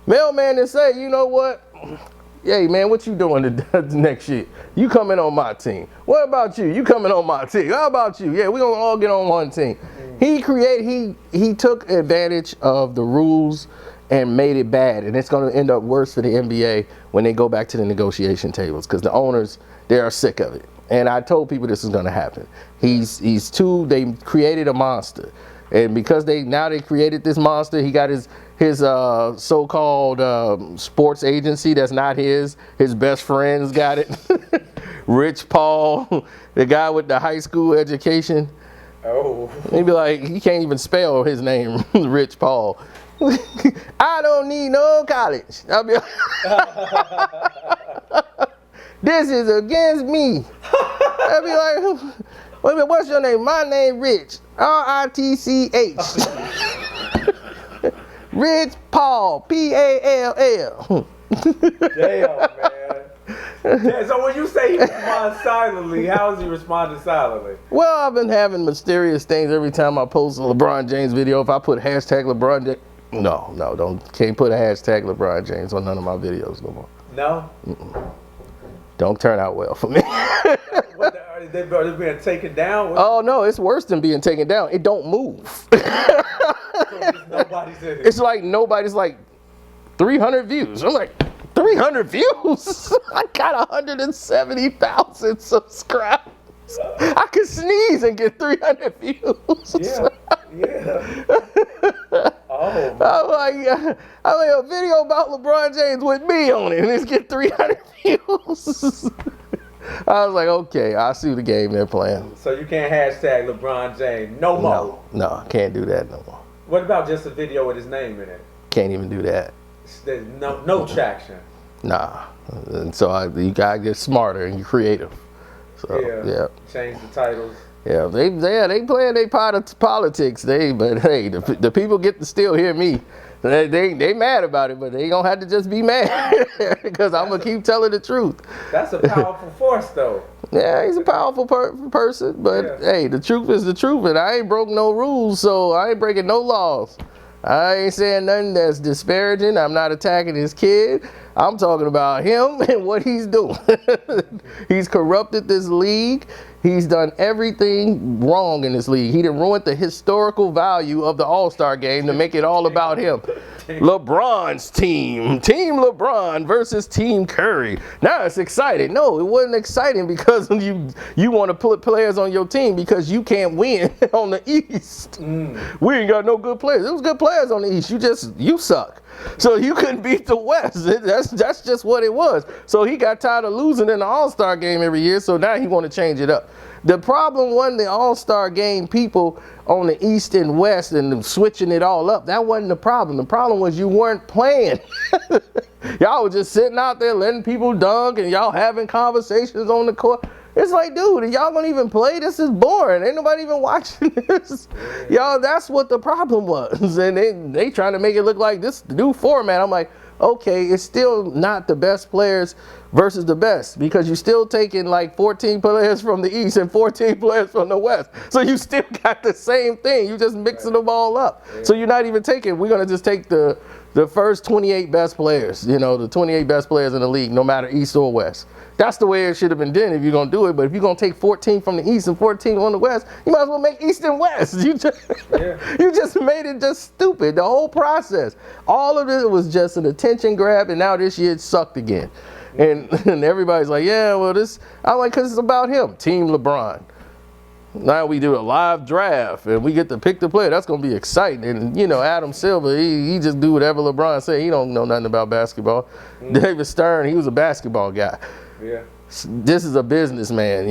Mailman and say, you know what? Hey, man, what you doing the next year? You coming on my team. What about you? You coming on my team. How about you? Yeah, we're going to all get on one team. He took advantage of the rules and made it bad, and it's going to end up worse for the NBA when they go back to the negotiation tables, because the owners, they are sick of it. And I told people this is going to happen. They created a monster, and because they created this monster, he got his so-called sports agency that's not his best friends got it. Rich Paul, the guy with the high school education. Oh. He'd be like, he can't even spell his name, Rich Paul. I don't need no college. I'll be like, this is against me. I'll be like, wait a minute, what's your name? My name Rich. R-I-T-C-H. Rich Paul. P-A-L-L. Damn, man. Yeah, so when you say he responds silently, how is he responding silently? Well, I've been having mysterious things every time I post a LeBron James video. If I put hashtag LeBron James, can't put a hashtag LeBron James on none of my videos no more. No? Don't turn out well for me. Are they being taken down? Oh no, it's worse than being taken down. It don't move. So nobody's in it. It's like nobody's like 300 views. I'm like, 300 views? I got 170,000 subscribers. I could sneeze and get 300 views. Yeah. Oh. I'm like, a video about LeBron James with me on it, and it's get 300 views. I was like, okay, I see the game they're playing. So you can't hashtag LeBron James no more? No, I can't do that no more. What about just a video with his name in it? Can't even do that. There's no traction. Nah. And so you gotta get smarter and creative. So yeah. Change the titles. Yeah, they playing their politics. But hey, the people get to still hear me. They mad about it, but they gonna have to just be mad because I'm gonna keep telling the truth. That's a powerful force, though. Yeah, he's a powerful person, but hey, the truth is the truth, and I ain't broke no rules, so I ain't breaking no laws. I ain't saying nothing that's disparaging. I'm not attacking his kid. I'm talking about him and what he's doing. He's corrupted this league. He's done everything wrong in this league. He done ruined the historical value of the All-Star game to make it all about him. LeBron's team. Team LeBron versus Team Curry. Now it's exciting. No, it wasn't exciting because you want to put players on your team because you can't win on the East. We ain't got no good players. There was good players on the East. You suck. So you couldn't beat the West. That's just what it was. So he got tired of losing in the All-Star game every year, so now he want to change it up. The problem wasn't the All-Star game people on the East and West and switching it all up. That wasn't the problem. The problem was you weren't playing. Y'all were just sitting out there letting people dunk and y'all having conversations on the court. It's like, dude, y'all gonna even play? This is boring. Ain't nobody even watching this. Y'all, that's what the problem was. And they trying to make it look like this new format. I'm like, okay, it's still not the best players versus the best because you're still taking like 14 players from the East and 14 players from the West. So you still got the same thing. You just mixing them all up. So you're not even taking, we're gonna just take the first 28 best players, the 28 best players in the league, no matter East or West. That's the way it should have been done if you're going to do it. But if you're going to take 14 from the East and 14 from the West, you might as well make East and West. You just made it just stupid, the whole process. All of it was just an attention grab, and now this year it sucked again. And everybody's like, yeah, well, I'm like, because it's about him, Team LeBron. Now we do a live draft, and we get to pick the player. That's going to be exciting. And, Adam Silver, he just do whatever LeBron say. He don't know nothing about basketball. David Stern, he was a basketball guy. Yeah. This is a businessman,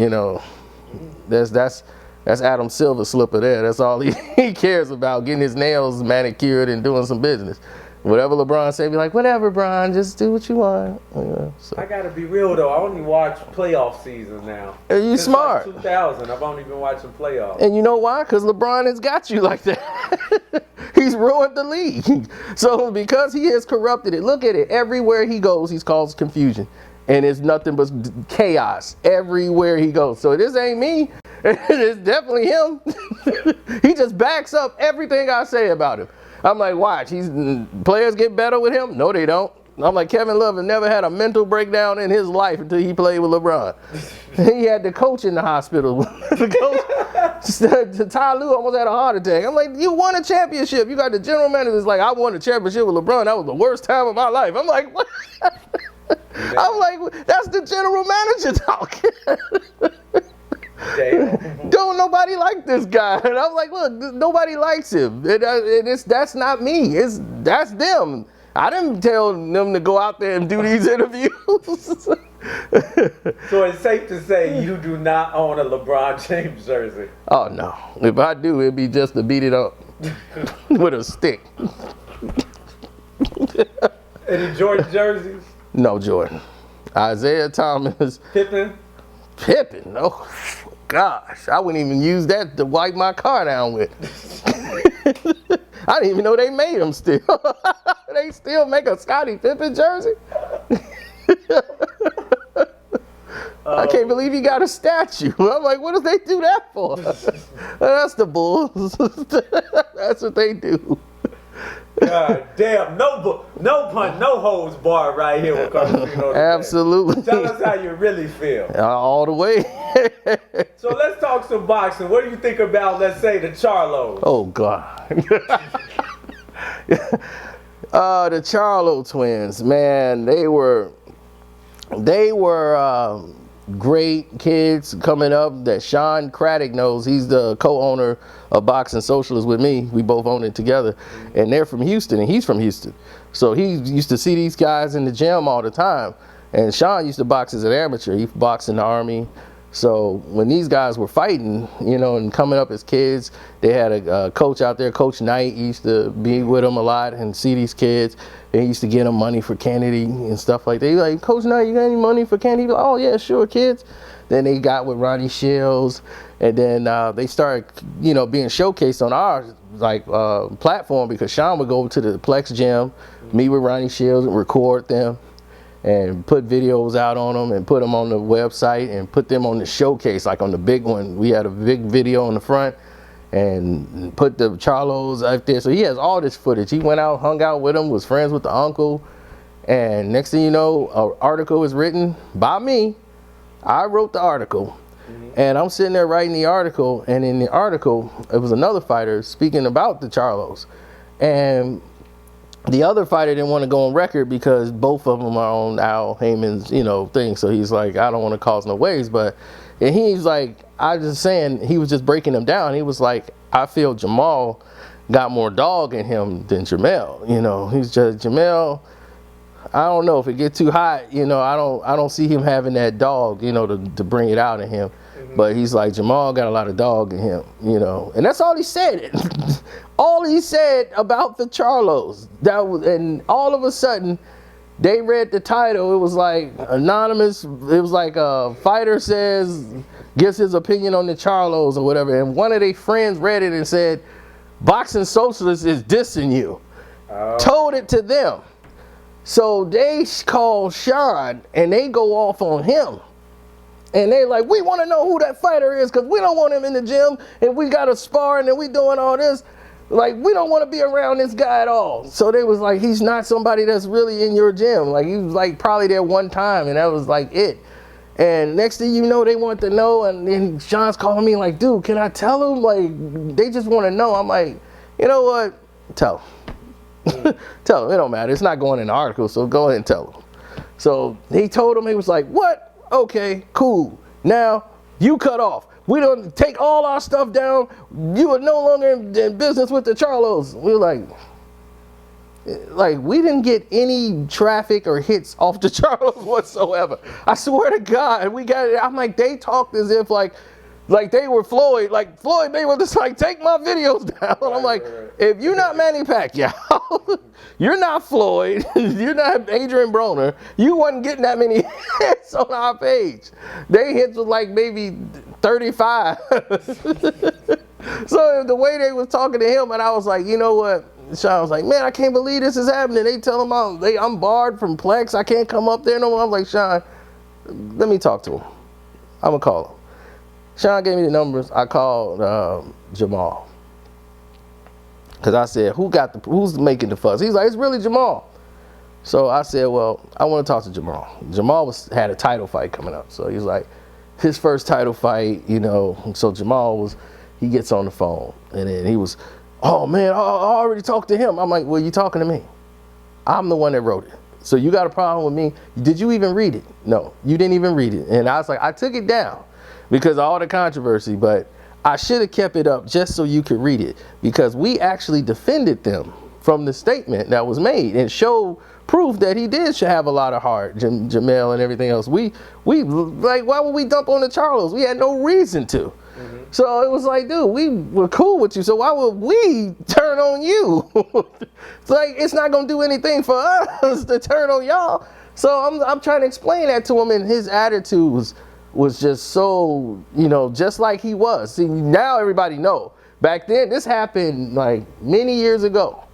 That's Adam Silver slipper there. That's all he cares about, getting his nails manicured and doing some business. Whatever LeBron say, be like, whatever, Bron, just do what you want. So. I gotta be real though. I only watch playoff seasons now. And you smart. Like 2000, I've only been watching playoffs. And you know why? Because LeBron has got you like that. He's ruined the league. So because he has corrupted it, look at it. Everywhere he goes, he's caused confusion. And it's nothing but chaos everywhere he goes. So this ain't me. It's definitely him. He just backs up everything I say about him. I'm like, watch, players get better with him? No, they don't. I'm like, Kevin Love has never had a mental breakdown in his life until he played with LeBron. He had the coach in the hospital. Ty Lue almost had a heart attack. I'm like, you won a championship. You got the general manager that's like, I won a championship with LeBron. That was the worst time of my life. I'm like, what? I'm like, that's the general manager talking. Don't nobody like this guy. And I'm like, look, nobody likes him. That's not me. That's them. I didn't tell them to go out there and do these interviews. So it's safe to say you do not own a LeBron James jersey. Oh no. If I do, it'd be just to beat it up with a stick. Any Jordan jerseys? No Jordan. Isaiah Thomas. Pippen? Oh gosh, I wouldn't even use that to wipe my car down with. I didn't even know they made them still. They still make a Scottie Pippen jersey? I can't believe he got a statue. I'm like, what do they do that for? That's the Bulls. That's what they do. God damn, no pun, no holds barred right here with Karceno. Absolutely. Tell us how you really feel. All the way. So let's talk some boxing. What do you think about, let's say, the Charlos? Oh, God. The Charlo twins, man, they were great kids coming up that Sean Craddock knows. He's the co-owner of Boxing Socialist with me. We both own it together. And they're from Houston, and he's from Houston. So he used to see these guys in the gym all the time. And Sean used to box as an amateur. He boxed in the Army. So when these guys were fighting, you know, and coming up as kids, they had a coach out there, Coach Knight. He used to be with them a lot and see these kids. And he used to get them money for candy and stuff like that. He was like, Coach Knight, you got any money for candy? He was like, oh yeah, sure, kids. Then they got with Ronnie Shields, and then they started, you know, being showcased on our platform, because Sean would go to the Plex gym, meet with Ronnie Shields and record them and put videos out on them and put them on the website and put them on the showcase, like on the big one. We had a big video on the front and put the Charlos out there. So he has all this footage. He went out, hung out with them, was friends with the uncle, and next thing you know, an article was written by me. I wrote the article, and I'm sitting there writing the article, and in the article, it was another fighter speaking about the Charlos, and the other fighter didn't want to go on record because both of them are on Al Heyman's, you know, thing. So he's like, I don't want to cause no waves, and he's like, I was just saying, he was just breaking them down. He was like, I feel Jamal got more dog in him than Jamel. You know, he's just Jamel. I don't know if it gets too hot, you know, I don't see him having that dog, you know, to bring it out in him. But he's like, Jamal got a lot of dog in him, you know. And that's all he said. All he said about the Charlos. And all of a sudden, they read the title. It was like anonymous. It was like a fighter gives his opinion on the Charlos or whatever. And one of their friends read it and said, Boxing Socialist is dissing you. Told it to them. So they call Sean and they go off on him. And they like, we want to know who that fighter is, because we don't want him in the gym and we got to spar and we doing all this. Like, we don't want to be around this guy at all. So they was like, he's not somebody that's really in your gym. Like, he was like probably there one time and that was like it. And next thing you know, they want to know. And then Sean's calling me like, dude, can I tell him? Like, they just want to know. I'm like, you know what? Tell him. Tell him, it don't matter. It's not going in the article, so go ahead and tell him. So he told him, he was like, what? Okay, cool. Now you cut off. We don't take all our stuff down. You are no longer in business with the Charlos. We were like we didn't get any traffic or hits off the Charlos whatsoever. I swear to God, we got it. I'm like, they talked as if like they were Floyd. Like Floyd, they were just like, take my videos down. I'm like, if you're not Manny Pacquiao, you're not Floyd, you're not Adrian Broner, you wasn't getting that many hits on our page. They hits was like maybe 35. So the way they was talking to him, and I was like, you know what? Sean was like, man, I can't believe this is happening. They tell him I'm barred from Plex. I can't come up there no more. I'm like, Sean, let me talk to him. I'm gonna call him. Sean gave me the numbers. I called Jamal, because I said, who's making the fuss? He's like, it's really Jamal. So I said, well, I want to talk to Jamal. Jamal had a title fight coming up. So he's like, his first title fight, you know. So Jamal he gets on the phone, and then he was, oh man, I already talked to him. I'm like, well, you talking to me? I'm the one that wrote it. So you got a problem with me? Did you even read it? No, you didn't even read it. And I was like, I took it down because of all the controversy, but I should have kept it up just so you could read it, because we actually defended them from the statement that was made and showed proof that he did have a lot of heart, Jamel and everything else. We like, why would we dump on the Charlos? We had no reason to. So it was like, dude, we were cool with you, so why would we turn on you? It's like, it's not gonna do anything for us to turn on y'all. So I'm trying to explain that to him, and his attitude was just so, you know, just like he was. See, now everybody know. Back then, this happened like many years ago.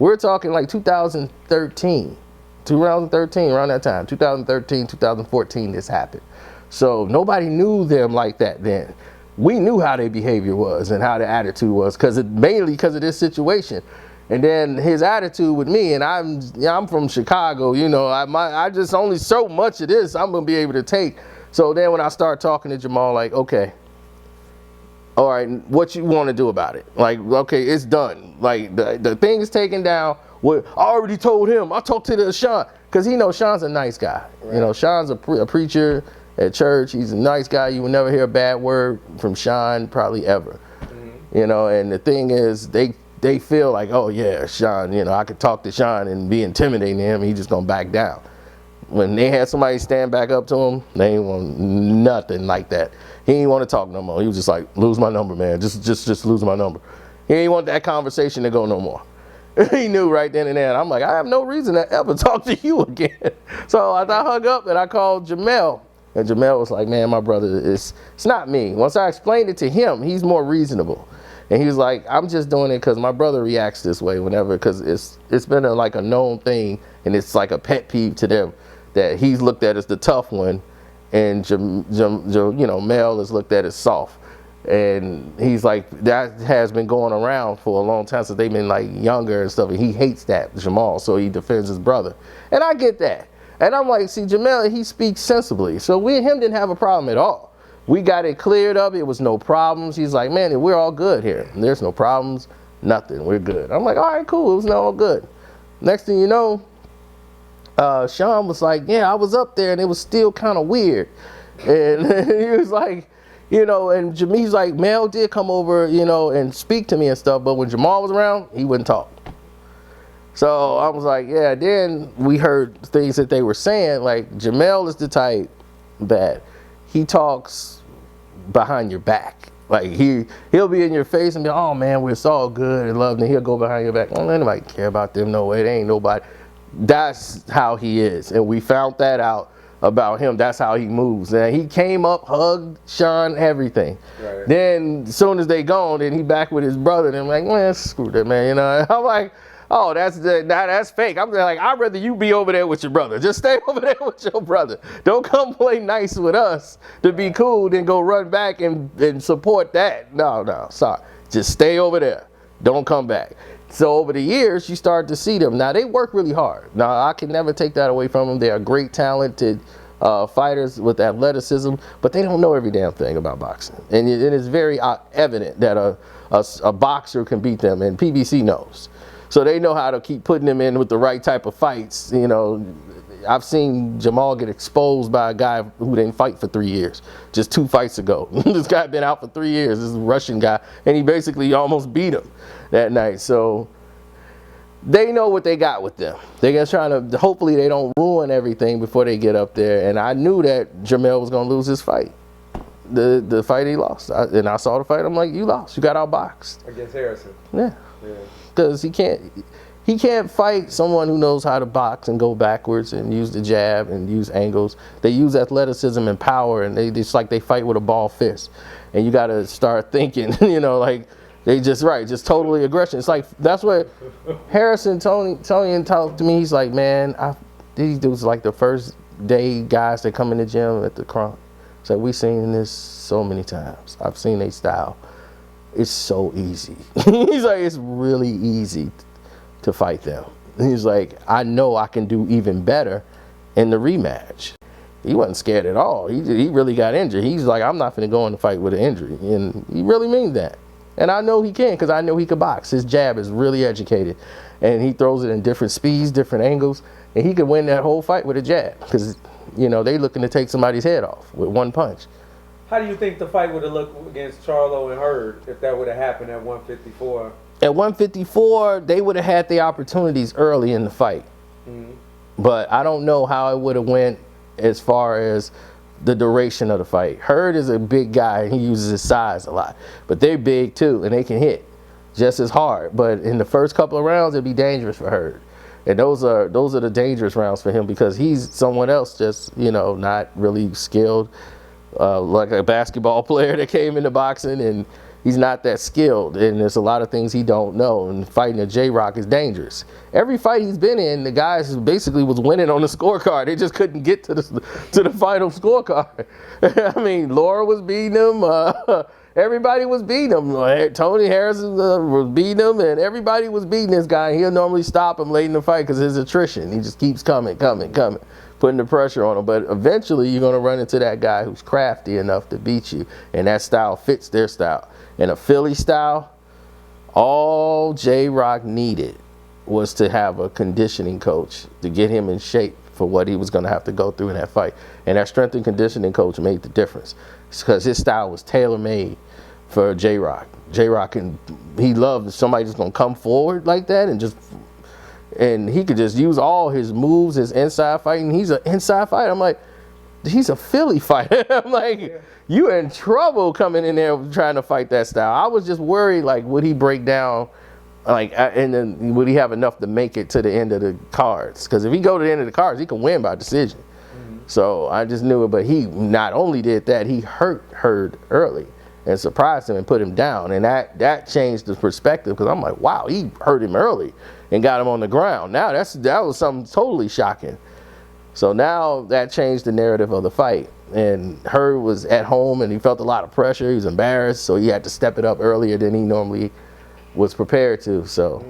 We're talking like 2013, around that time, 2013, 2014, this happened. So nobody knew them like that then. We knew how their behavior was and how their attitude was, mainly because of this situation. And then his attitude with me, and I'm from Chicago, you know, I just only so much of this I'm gonna be able to take. So then when I start talking to Jamal, like, okay, all right, what you want to do about it? Like, okay, it's done. Like, the thing is taken down. I already told him. I talked to Sean, because he knows Sean's a nice guy. Right. You know, Sean's a preacher at church. He's a nice guy. You will never hear a bad word from Sean, probably ever. You know, and the thing is, they feel like, oh yeah, Sean, you know, I could talk to Sean and be intimidating him. He's just gonna back down. when they had somebody stand back up to him, they ain't want nothing like that. He ain't want to talk no more. He was just like, lose my number, man. Just lose my number. He ain't want that conversation to go no more. He knew right then and there. And I'm like, I have no reason to ever talk to you again. So I hung up and I called Jamel. And Jamel was like, man, my brother, it's not me. Once I explained it to him, he's more reasonable. And he was like, I'm just doing it because my brother reacts this way whenever, because it's been like a known thing, and it's like a pet peeve to them that he's looked at as the tough one, and Mel is looked at as soft. And he's like, that has been going around for a long time since they've been like younger and stuff, and he hates that, Jamal, so he defends his brother. And I get that. And I'm like, see, Jamel, he speaks sensibly, so we and him didn't have a problem at all. We got it cleared up. It was no problems. He's like, man, we're all good here. There's no problems, nothing. We're good. I'm like, all right, cool. It was all good. Next thing you know, Sean was like, yeah, I was up there and it was still kind of weird. And he was like, and Jamee's like, Mel did come over, and speak to me and stuff. But when Jamal was around, he wouldn't talk. So I was like, yeah. Then we heard things that they were saying. Like, Jamel is the type that he talks behind your back. Like, he'll be in your face and be, oh man, we're so good and love, and he'll go behind your back. Don't let anybody care about them, no way. They ain't nobody. That's how he is, and we found that out about him. That's how he moves. And he came up, hugged Sean, everything. Right. Then as soon as they gone, then he back with his brother, and I'm like, man, screw that, man. I'm like, oh, that's fake. I'm like, I'd rather you be over there with your brother. Just stay over there with your brother. Don't come play nice with us to be cool, then go run back and support that. No, sorry. Just stay over there. Don't come back. So over the years, you start to see them. Now, they work really hard. Now, I can never take that away from them. They are great, talented fighters with athleticism, but they don't know every damn thing about boxing. And it is very evident that a boxer can beat them, and PBC knows. So they know how to keep putting them in with the right type of fights. I've seen Jamal get exposed by a guy who didn't fight for 3 years, just 2 fights ago. This guy been out for 3 years, this Russian guy, and he basically almost beat him that night. So they know what they got with them. They're just trying to, hopefully they don't ruin everything before they get up there. And I knew that Jamel was going to lose his fight. The fight he lost. And I saw the fight, I'm like, you lost. You got outboxed. Against Harrison. Yeah. Because he can't fight someone who knows how to box and go backwards and use the jab and use angles. They use athleticism and power, and it's like they fight with a ball fist. And you got to start thinking, like they just totally aggression. It's like, that's what Harrison Tony talked to me. He's like, man, these dudes like the first day guys that come in the gym at the Crunk. So we've seen this so many times. I've seen their style. It's so easy. He's like, it's really easy to fight them. He's like, I know I can do even better in the rematch. He wasn't scared at all. He really got injured. He's like, I'm not going to go in the fight with an injury. And he really means that. And I know he can, because I know he can box. His jab is really educated. And he throws it in different speeds, different angles. And he could win that whole fight with a jab. Because, they looking to take somebody's head off with one punch. How do you think the fight would have looked against Charlo and Hurd if that would have happened at 154? At 154, they would have had the opportunities early in the fight. Mm-hmm. But I don't know how it would have went as far as the duration of the fight. Hurd is a big guy, and he uses his size a lot. But they're big too, and they can hit just as hard. But in the first couple of rounds, it'd be dangerous for Hurd. And those are the dangerous rounds for him, because he's someone else just, not really skilled. Like a basketball player that came into boxing, and he's not that skilled, and there's a lot of things he don't know, and fighting a J-Rock is dangerous. Every fight he's been in, the guys basically was winning on the scorecard. They just couldn't get to the final scorecard. I mean, Laura was beating him, everybody was beating him. Tony Harrison was beating him, and everybody was beating this guy. He'll normally stop him late in the fight because his attrition. He just keeps coming, putting the pressure on him. But eventually you're going to run into that guy who's crafty enough to beat you, and that style fits their style. And a Philly style, all J-Rock needed was to have a conditioning coach to get him in shape for what he was going to have to go through in that fight. And that strength and conditioning coach made the difference, because his style was tailor-made for J-Rock. J-Rock, he loved somebody just going to come forward like that and just and he could just use all his moves, his inside fighting. He's an inside fighter. I'm like, he's a Philly fighter. I'm like, you in trouble coming in there trying to fight that style. I was just worried, like, would he break down, like, and then would he have enough to make it to the end of the cards? Because if he go to the end of the cards, he can win by decision. So I just knew it. But he not only did that, he hurt Hurd early and surprised him and put him down, and that changed the perspective, because I'm like, wow, he hurt him early and got him on the ground. Now that was something totally shocking. So now that changed the narrative of the fight, and Hurd was at home and he felt a lot of pressure. He was embarrassed, so he had to step it up earlier than he normally was prepared to. So